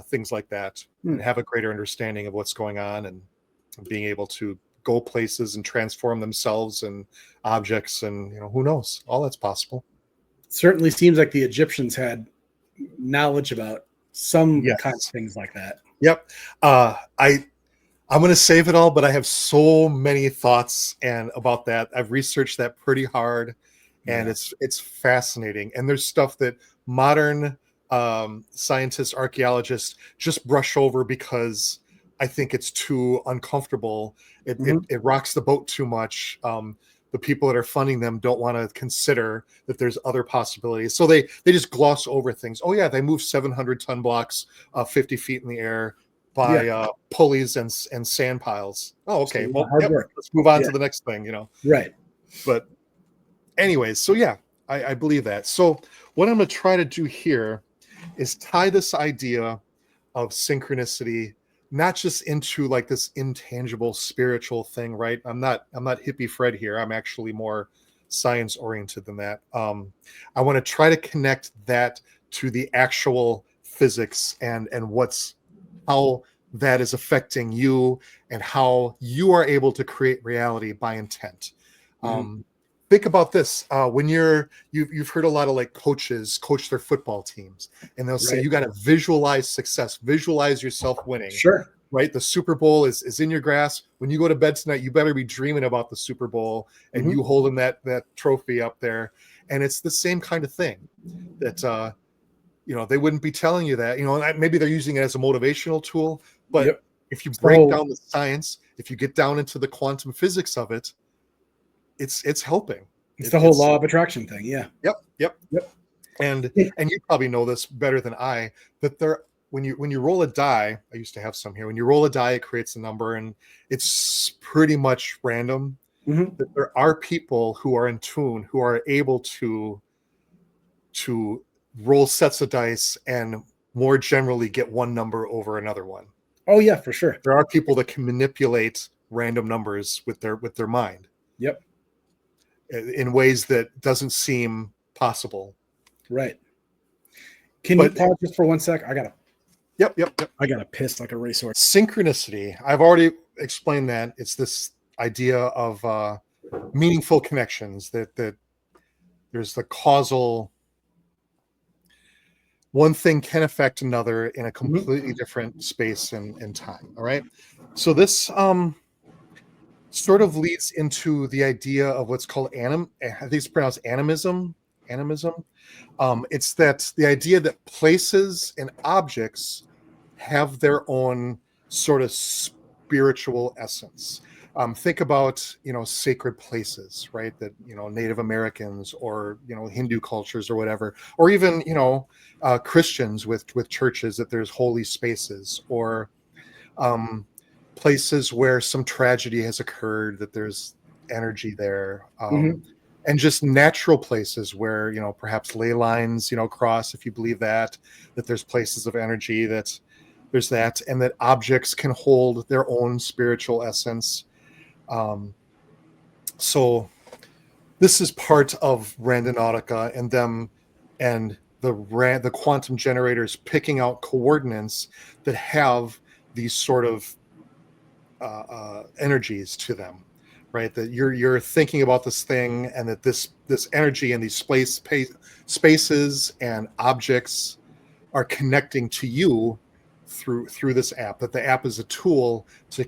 things like that and have a greater understanding of what's going on, and being able to go places and transform themselves and objects, and who knows, all that's possible. Certainly seems like the Egyptians had knowledge about some kind of things like that. Yep. I'm going to save it all, but I have so many thoughts about that. I've researched that pretty hard, and it's fascinating. And there's stuff that modern scientists, archaeologists just brush over because I think it's too uncomfortable. It rocks the boat too much. The people that are funding them don't want to consider that there's other possibilities. So they just gloss over things. Oh yeah, they moved 700-ton blocks 50 feet in the air by pulleys and sand piles. Oh, okay. So, well, let's move on to the next thing, Right. But anyways, so yeah, I believe that. So what I'm going to try to do here is tie this idea of synchronicity not just into like this intangible spiritual thing, right? I'm not hippie Fred here. I'm actually more science oriented than that. I want to try to connect that to the actual physics and how that is affecting you, and how you are able to create reality by intent. Think about this. When you've heard a lot of like coaches coach their football teams, and they'll say, you got to visualize success, visualize yourself winning. Sure. Right. The Super Bowl is in your grasp. When you go to bed tonight, you better be dreaming about the Super Bowl and you holding that trophy up there. And it's the same kind of thing that, they wouldn't be telling you that, maybe they're using it as a motivational tool, but if you break down the science, if you get down into the quantum physics of it, it's helping. It's the whole law of attraction thing. Yeah. Yep. And you probably know this better than I, that when you roll a die, I used to have some here. When you roll a die, it creates a number, and it's pretty much random. That there are people who are in tune, who are able to roll sets of dice and more generally get one number over another one. Oh yeah, for sure. There are people that can manipulate random numbers with their mind. Yep. In ways that doesn't seem possible. Right. Can you pause just for 1 sec? Yep. I gotta piss like a racehorse. Synchronicity. I've already explained that. It's this idea of meaningful connections, that there's the causal. One thing can affect another in a completely different space and time. All right. So this sort of leads into the idea of what's called I think it's pronounced animism. It's that the idea that places and objects have their own sort of spiritual essence. Think about, sacred places, right? That, Native Americans or, Hindu cultures or whatever, or even, Christians with churches, that there's holy spaces, or places where some tragedy has occurred, that there's energy there. And just natural places where, perhaps ley lines, cross, if you believe that there's places of energy, that there's that, and that objects can hold their own spiritual essence. So this is part of Randonautica, and them and the quantum generators picking out coordinates that have these sort of energies to them, right? That you're thinking about this thing, and that this energy and these spaces and objects are connecting to you through this app, that the app is a tool to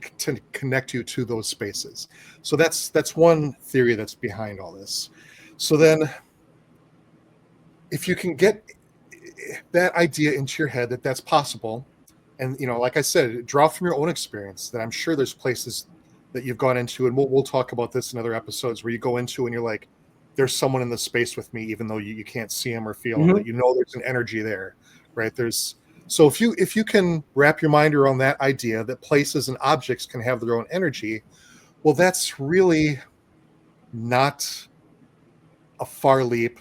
connect you to those spaces. So that's one theory that's behind all this. So then if you can get that idea into your head, that that's possible, and like I said, draw from your own experience, that I'm sure there's places that you've gone into, and we'll talk about this in other episodes, where you go into and you're like, there's someone in the space with me, even though you can't see him or feel him, that there's an energy there, right? So if you can wrap your mind around that idea, that places and objects can have their own energy, well, that's really not a far leap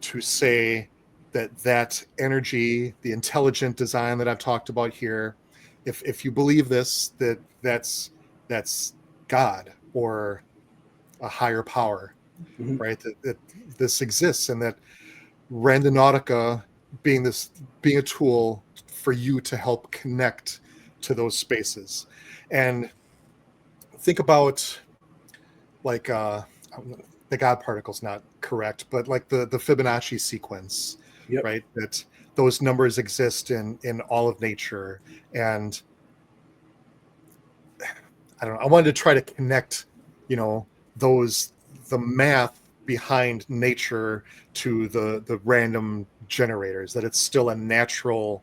to say that energy, the intelligent design that I've talked about here, if you believe this, that's God or a higher power, right? That this exists, and that Randonautica being a tool for you to help connect to those spaces. And think about, like, the God particle's not correct, but like the Fibonacci sequence, right? That those numbers exist in all of nature. And I don't know, I wanted to try to connect, the math behind nature to the random generators, that it's still a natural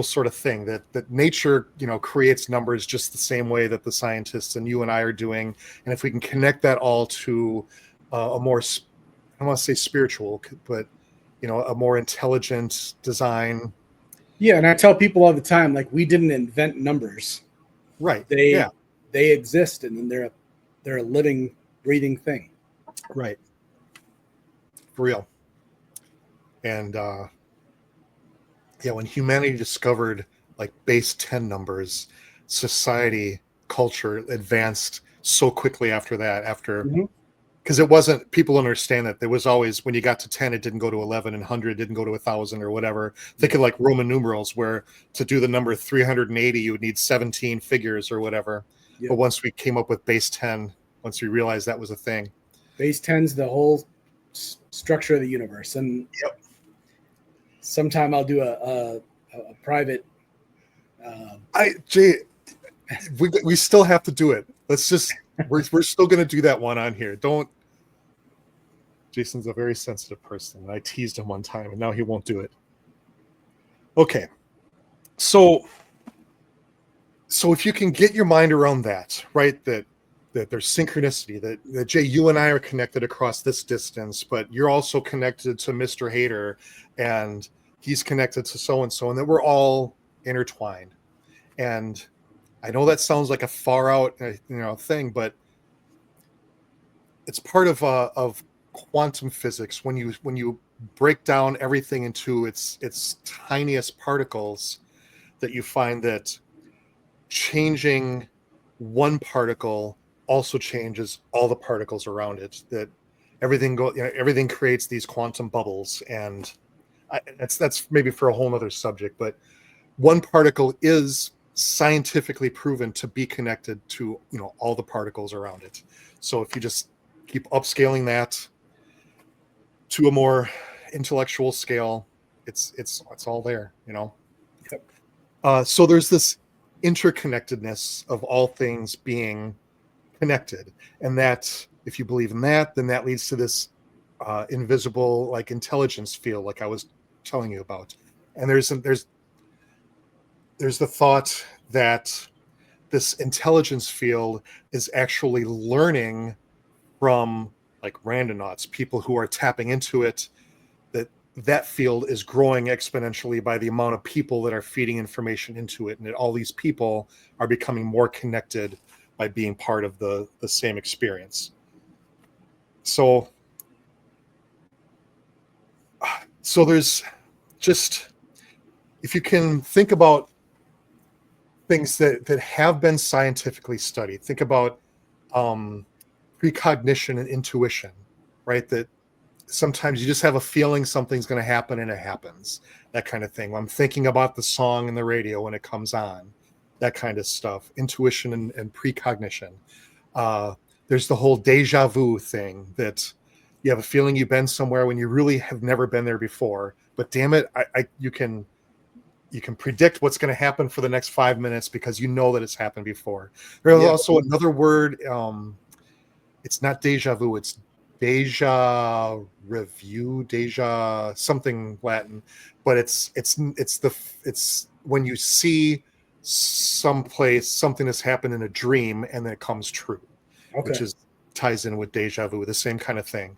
sort of thing, that nature, creates numbers just the same way that the scientists and you and I are doing. And if we can connect that all to a more, I don't want to say spiritual, but a more intelligent design. Yeah, and I tell people all the time, like, we didn't invent numbers. Right. They exist, and they're a living, breathing thing. Right. For real. And when humanity discovered like base 10 numbers, society, culture advanced so quickly after that, because it wasn't, people understand that there was always, when you got to 10, it didn't go to 11, and 100 didn't go to 1,000 or whatever. Think of like Roman numerals, where to do the number 380, you would need 17 figures or whatever. But once we came up with base 10, once we realized that was a thing. Base 10's the whole structure of the universe. And sometime I'll do a private. Jay, we still have to do it. Let's just, we're still going to do that one on here. Jason's a very sensitive person, and I teased him one time, and now he won't do it. Okay. So if you can get your mind around that, right, that there's synchronicity, that Jay, you and I are connected across this distance, but you're also connected to Mr. Hater, and he's connected to so-and-so, and that we're all intertwined. And I know that sounds like a far out, thing, but it's part of quantum physics. When you break down everything into its tiniest particles, that you find that changing one particle also changes all the particles around it. That everything creates these quantum bubbles, and that's maybe for a whole other subject. But one particle is scientifically proven to be connected to all the particles around it. So if you just keep upscaling that to a more intellectual scale, it's all there. So there's this interconnectedness of all things being connected, and that, if you believe in that, then that leads to this invisible, like, intelligence field, like I was telling you about. And there's the thought that this intelligence field is actually learning from like randonauts, people who are tapping into it, that field is growing exponentially by the amount of people that are feeding information into it, and that all these people are becoming more connected by being part of the same experience. So there's just, if you can think about things that have been scientifically studied, think about precognition and intuition, right? That sometimes you just have a feeling something's going to happen and it happens, that kind of thing. I'm thinking about the song in the radio when it comes on, that kind of stuff. Intuition and precognition. There's the whole deja vu thing, that you have a feeling you've been somewhere when you really have never been there before, but damn it, you can predict what's going to happen for the next 5 minutes because you know that it's happened before. There's also another word. It's not deja vu, it's deja review, deja something Latin, but it's when you see someplace something that's happened in a dream and then it comes true, which is ties in with deja vu, the same kind of thing.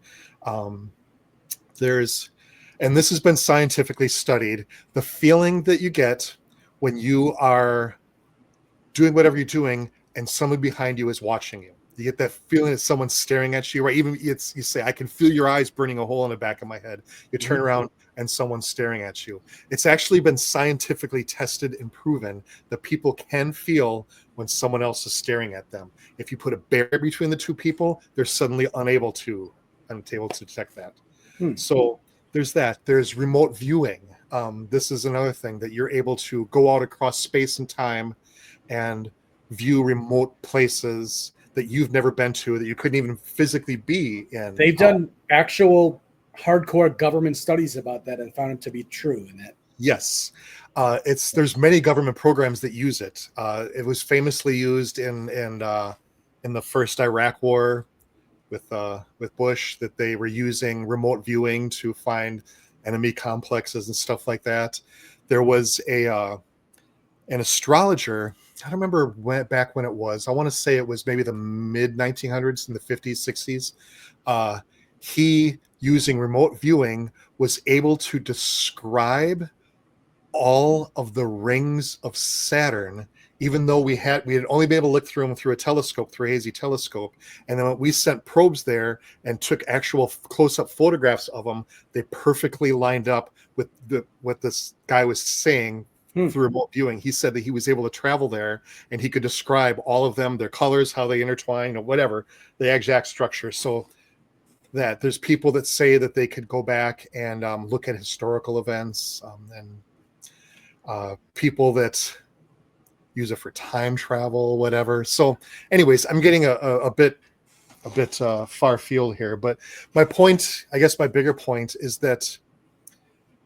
And this has been scientifically studied, the feeling that you get when you are doing whatever you're doing and someone behind you is watching you. You get that feeling that someone's staring at you, right? Even you say, I can feel your eyes burning a hole in the back of my head. You turn around and someone's staring at you. It's actually been scientifically tested and proven that people can feel when someone else is staring at them. If you put a barrier between the two people, they're suddenly unable to detect that. So there's that. There's remote viewing. This is another thing, that you're able to go out across space and time and view remote places that you've never been to, that you couldn't even physically be in. They've done actual hardcore government studies about that and found it to be true. In that, yes, there's many government programs that use it. It was famously used in the first Iraq War with Bush, that they were using remote viewing to find enemy complexes and stuff like that. There was an astrologer. I don't remember back when it was. I want to say it was maybe the mid 1900s, in the 50s, 60s. He, using remote viewing, was able to describe all of the rings of Saturn, even though we had only been able to look through them through a telescope, through a hazy telescope. And then when we sent probes there and took actual close-up photographs of them, they perfectly lined up with what this guy was saying through remote viewing. He said that he was able to travel there and he could describe all of them, their colors, how they intertwine, or whatever, the exact structure. So that there's people that say that they could go back and look at historical events, and people that use it for time travel, whatever. So anyways, I'm getting a bit far field here, but my point, I guess my bigger point, is that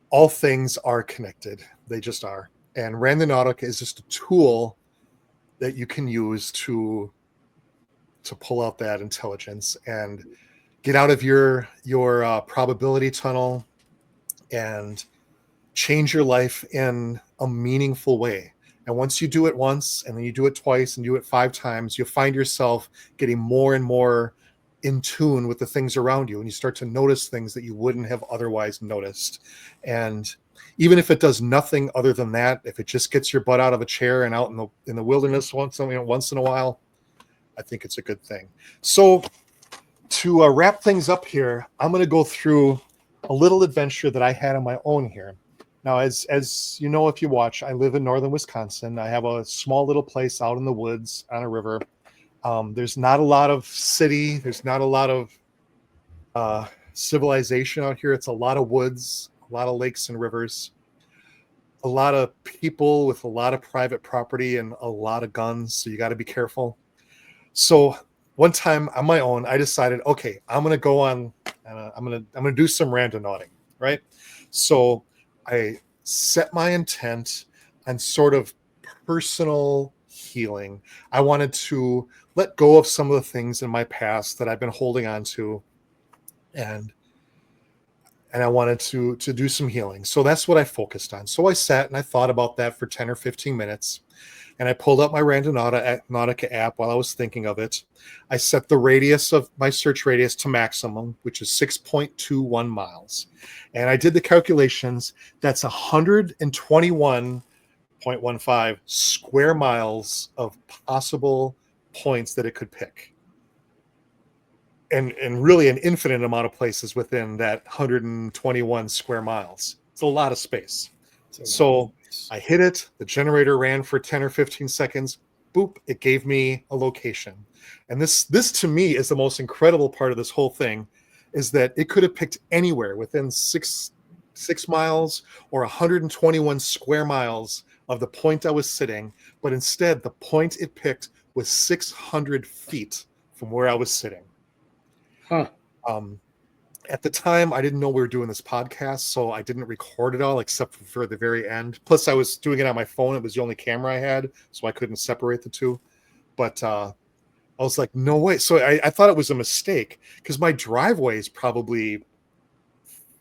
all things are connected. They just are. And Randonautica is just a tool that you can use to pull out that intelligence and get out of your probability tunnel and change your life in a meaningful way. And once you do it once, and then you do it twice, and do it 5 times, you'll find yourself getting more and more in tune with the things around you, and you start to notice things that you wouldn't have otherwise noticed. And even if it does nothing other than that, if it just gets your butt out of a chair and out in the wilderness once in a while, I think it's a good thing. So to wrap things up here, I'm going to go through a little adventure that I had on my own here. Now, as you know, if you watch, I live in northern Wisconsin. I have a small little place out in the woods on a river. There's not a lot of city. There's not a lot of civilization out here. It's a lot of woods, a lot of lakes and rivers, a lot of people with a lot of private property and a lot of guns. So you got to be careful. So one time on my own, I decided, okay, I'm going to go on, I'm going to do some randonauting, right? So I set my intent on sort of personal healing. I wanted to let go of some of the things in my past that I've been holding on to, and I wanted to do some healing. So that's what I focused on. So I sat and I thought about that for 10 or 15 minutes. And I pulled up my Randonautica app while I was thinking of it. I set the radius of my search radius to maximum, which is 6.21 miles. And I did the calculations. That's 121.15 square miles of possible points that it could pick. And really an infinite amount of places within that 121 square miles. It's a lot of space. So I hit it. The generator ran for 10 or 15 seconds. Boop, it gave me a location. And this to me is the most incredible part of this whole thing, is that it could have picked anywhere within 6 miles or 121 square miles of the point I was sitting. But instead, the point it picked was 600 feet from where I was sitting. Huh. At the time, I didn't know we were doing this podcast, so I didn't record it all except for the very end. Plus, I was doing it on my phone. It was the only camera I had, so I couldn't separate the two. But I was like, no way. So I thought it was a mistake because my driveway is probably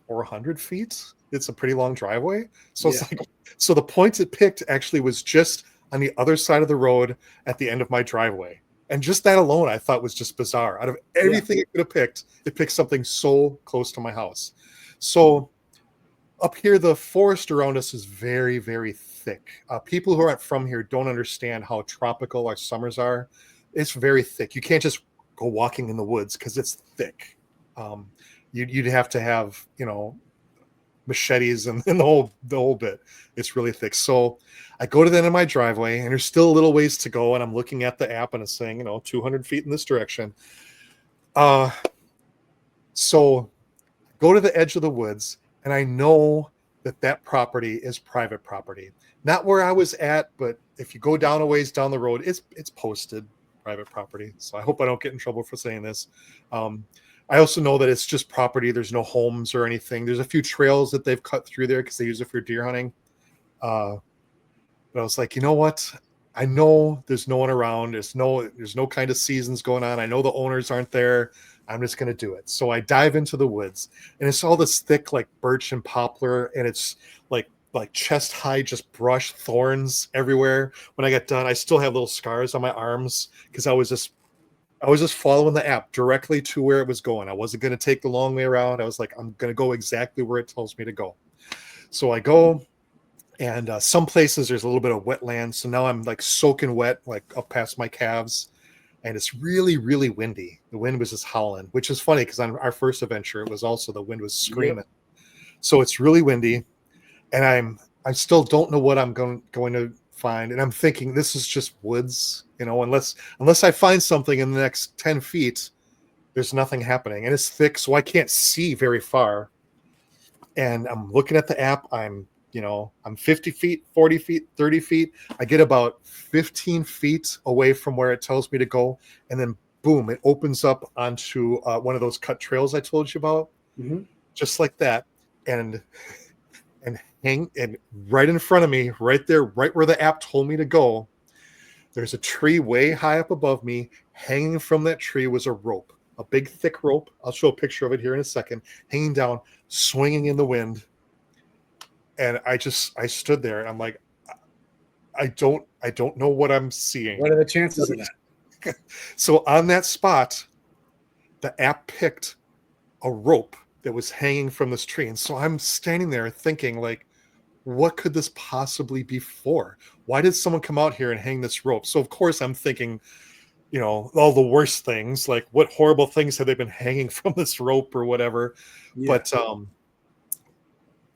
400 feet. It's a pretty long driveway. So it's like, so the point it picked actually was just on the other side of the road at the end of my driveway. And just that alone, I thought was just bizarre. Out of everything it could have picked, it picked something so close to my house. So up here, the forest around us is very, very thick. People who aren't from here don't understand how tropical our summers are. It's very thick. You can't just go walking in the woods because it's thick. You'd have to have, machetes and the whole bit. It's really thick. So I go to the end of my driveway and there's still a little ways to go. And I'm looking at the app and it's saying, 200 feet in this direction. So go to the edge of the woods and I know that property is private property. Not where I was at, but if you go down a ways down the road, it's posted private property. So I hope I don't get in trouble for saying this. I also know that it's just property. There's no homes or anything. There's a few trails that they've cut through there because they use it for deer hunting. But I was like, you know what? I know there's no one around. There's no kind of seasons going on. I know the owners aren't there. I'm just going to do it. So I dive into the woods and it's all this thick, like birch and poplar. And it's like chest high, just brush, thorns everywhere. When I got done, I still have little scars on my arms because I was just following the app directly to where it was going. I wasn't going to take the long way around. I was like, I'm going to go exactly where it tells me to go. So I go, and some places there's a little bit of wetland. So now I'm like soaking wet, like up past my calves. And it's really, really windy. The wind was just howling, which is funny because on our first adventure, it was also the wind was screaming. Yep. So it's really windy. And I still don't know what I'm going to find. And I'm thinking this is just woods, unless I find something in the next 10 feet, there's nothing happening. And it's thick, so I can't see very far. And I'm looking at the app. I'm 50 feet, 40 feet, 30 feet. I get about 15 feet away from where it tells me to go. And then boom, it opens up onto one of those cut trails I told you about. Mm-hmm. Just like that. And right in front of me, right there, right where the app told me to go, there's a tree way high up above me. Hanging from that tree was a rope, a big thick rope. I'll show a picture of it here in a second, hanging down, swinging in the wind. And I stood there and I'm like, I don't know what I'm seeing. What are the chances of that? So on that spot, the app picked a rope that was hanging from this tree. And so I'm standing there thinking, like, what could this possibly be for? Why did someone come out here and hang this rope? So of course I'm thinking, all the worst things, like what horrible things have they been hanging from this rope or whatever. Yeah. But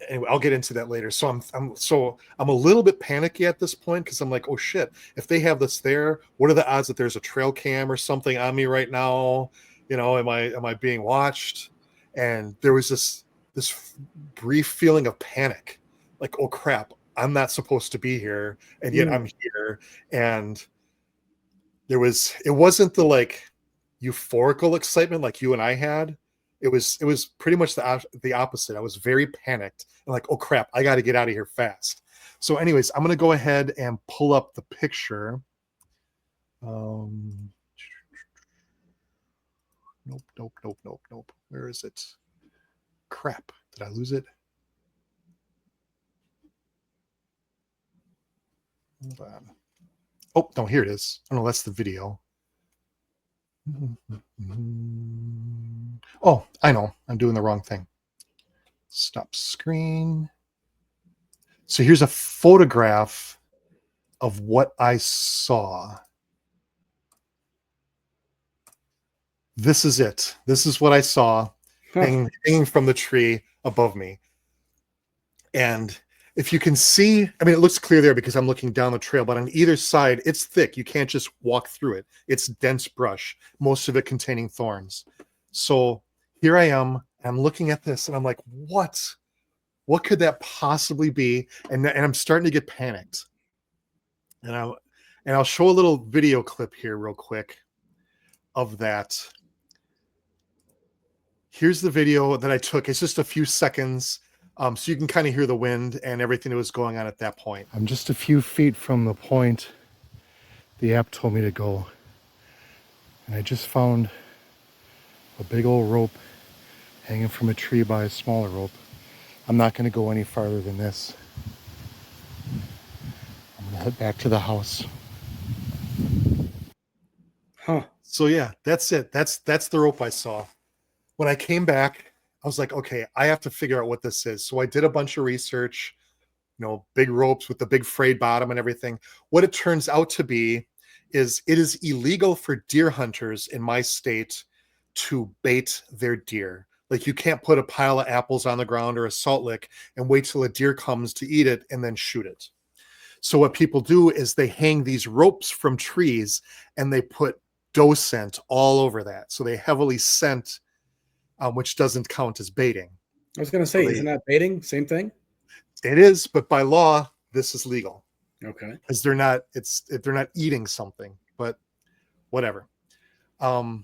anyway, I'll get into that later. So I'm a little bit panicky at this point because I'm like, oh shit, if they have this there, what are the odds that there's a trail cam or something on me right now? Am I being watched? And there was this brief feeling of panic, like, oh crap, I'm not supposed to be here, and yet I'm here. And it wasn't the like euphorical excitement like you and I had. It was pretty much the opposite. I was very panicked and like, oh crap, I got to get out of here fast. So anyways, I'm going to go ahead and pull up the picture. Nope. Where is it? Crap. Did I lose it? Hold on. Oh, no, here it is. Oh, no, that's the video. Oh, I know. I'm doing the wrong thing. Stop screen. So here's a photograph of what I saw. This is it. This is what I saw hanging from the tree above me. And if you can see, I mean, it looks clear there because I'm looking down the trail, but on either side, it's thick. You can't just walk through it. It's dense brush, most of it containing thorns. So here I am. I'm looking at this and I'm like, what? What could that possibly be? And I'm starting to get panicked. And I'll show a little video clip here real quick of that. Here's the video that I took. It's just a few seconds. So you can kind of hear the wind and everything that was going on at that point. I'm just a few feet from the point the app told me to go. And I just found a big old rope hanging from a tree by a smaller rope. I'm not going to go any farther than this. I'm going to head back to the house. So yeah, that's it. That's the rope I saw. When I came back, I was like, okay, I have to figure out what this is. So I did a bunch of research, big ropes with the big frayed bottom and everything. What it turns out to be is it is illegal for deer hunters in my state to bait their deer. Like, you can't put a pile of apples on the ground or a salt lick and wait till a deer comes to eat it and then shoot it. So what people do is they hang these ropes from trees and they put doe scent all over that. So they heavily scent, which doesn't count as baiting. I was going to say, isn't that baiting? Same thing? It is, but by law, this is legal. Okay. Because they're not eating something, but whatever. Well,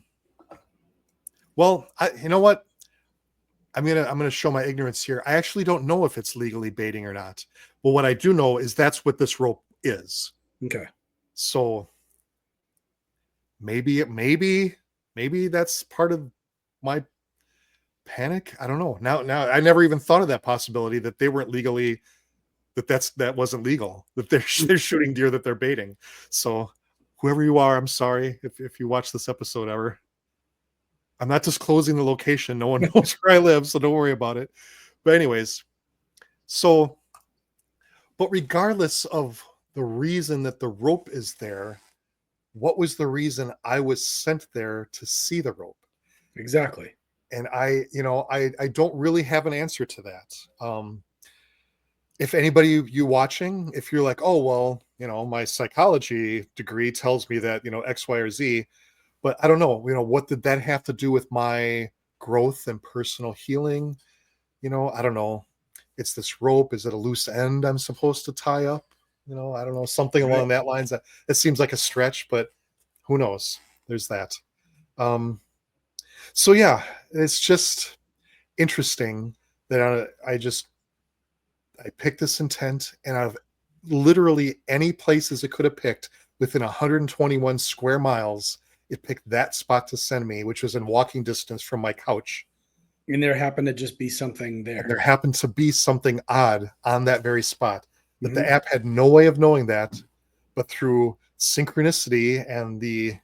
you know what? I'm gonna show my ignorance here. I actually don't know if it's legally baiting or not. But what I do know is that's what this rope is. Okay. So maybe that's part of my panic. I don't know. Now I never even thought of that possibility, that they weren't legally, that wasn't legal, that they're shooting deer that they're baiting. So whoever you are, I'm sorry if you watch this episode ever. I'm not disclosing the location. No one knows where I live, so don't worry about it. But anyways, but regardless of the reason that the rope is there, what was the reason I was sent there to see the rope? Exactly. And I don't really have an answer to that. If anybody you watching, if you're like, oh, well, my psychology degree tells me that, X, Y, or Z, but I don't know, what did that have to do with my growth and personal healing? I don't know. It's this rope. Is it a loose end I'm supposed to tie up? I don't know, something along that lines. That it seems like a stretch, but who knows? There's that. So yeah, it's just interesting that I picked this intent, and out of literally any places it could have picked within 121 square miles, it picked that spot to send me, which was in walking distance from my couch. And there happened to just be something there. And there happened to be something odd on that very spot. But the app had no way of knowing that, but through synchronicity and the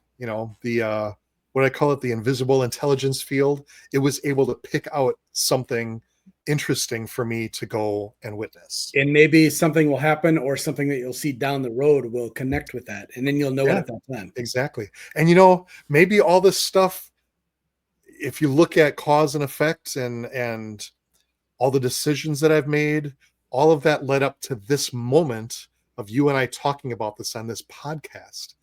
what I call it, the invisible intelligence field, it was able to pick out something interesting for me to go and witness. And maybe something will happen, or something that you'll see down the road will connect with that. And then you'll know it at that time. Exactly. And maybe all this stuff, if you look at cause and effect and all the decisions that I've made, all of that led up to this moment of you and I talking about this on this podcast.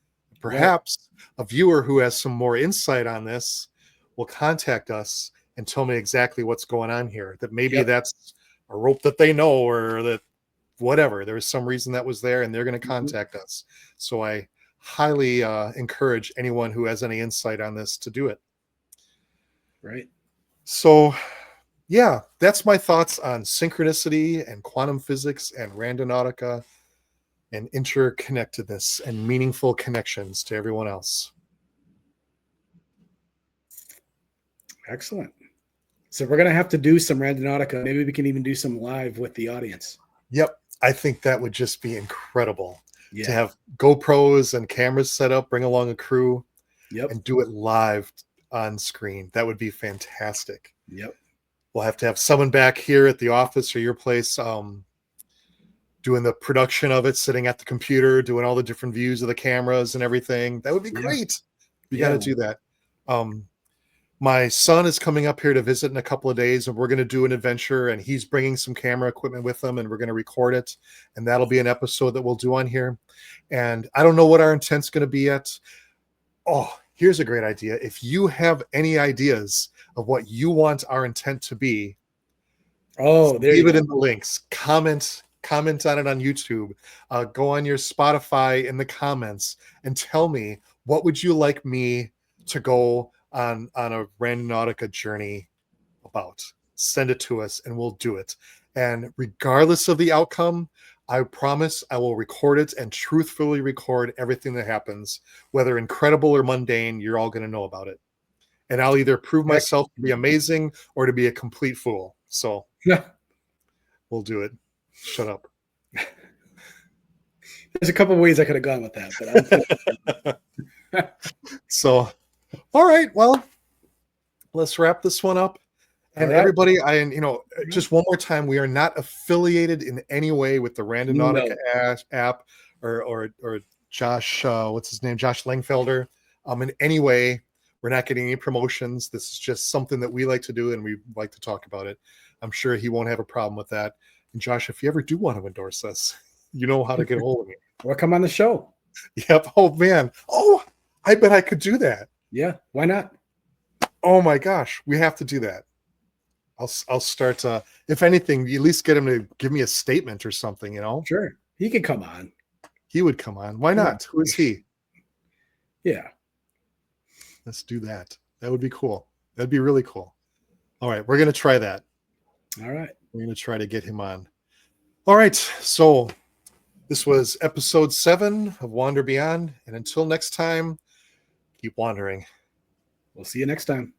Perhaps a viewer who has some more insight on this will contact us and tell me exactly what's going on here. That maybe that's a rope that they know, or that whatever, there was some reason that was there, and they're going to contact us. So I highly encourage anyone who has any insight on this to do it. Right. So yeah, that's my thoughts on synchronicity and quantum physics and Randonautica and interconnectedness and meaningful connections to everyone else. Excellent. So we're going to have to do some Randonautica. Maybe we can even do some live with the audience. Yep. I think that would just be incredible. to have GoPros and cameras set up, bring along a crew, and do it live on screen. That would be fantastic. Yep. We'll have to have someone back here at the office or your place doing the production of it, sitting at the computer, doing all the different views of the cameras and everything. That would be great. We got to do that. My son is coming up here to visit in a couple of days, and we're going to do an adventure, and he's bringing some camera equipment with him, and we're going to record it, and that'll be an episode that we'll do on here. And I don't know what our intent's going to be yet. Oh, here's a great idea. If you have any ideas of what you want our intent to be, leave it in the links. Comment on it on YouTube. Go on your Spotify in the comments and tell me, what would you like me to go on a Randonautica journey about? Send it to us and we'll do it. And regardless of the outcome, I promise I will record it and truthfully record everything that happens, whether incredible or mundane. You're all going to know about it. And I'll either prove myself to be amazing or to be a complete fool. So we'll do it. Shut up. There's a couple of ways I could have gone with that, but so, all right, well, let's wrap this one up. And everybody, just one more time, we are not affiliated in any way with the Randonautica app or Josh, what's his name, Josh Langfelder. In any way, we're not getting any promotions. This is just something that we like to do, and we like to talk about it. I'm sure he won't have a problem with that. And Josh, if you ever do want to endorse us, you know how to get a hold of me. Or come on the show. Yep. Oh man. Oh, I bet I could do that. Yeah. Why not? Oh my gosh, we have to do that. I'll start. If anything, at least get him to give me a statement or something. Sure, he could come on. He would come on. Why not? Who is he? Yeah. Let's do that. That would be cool. That'd be really cool. All right, we're gonna try that. All right. We're gonna try to get him on. All right. So this was episode 7 of Wander Beyond, and until next time, keep wandering. We'll see you next time.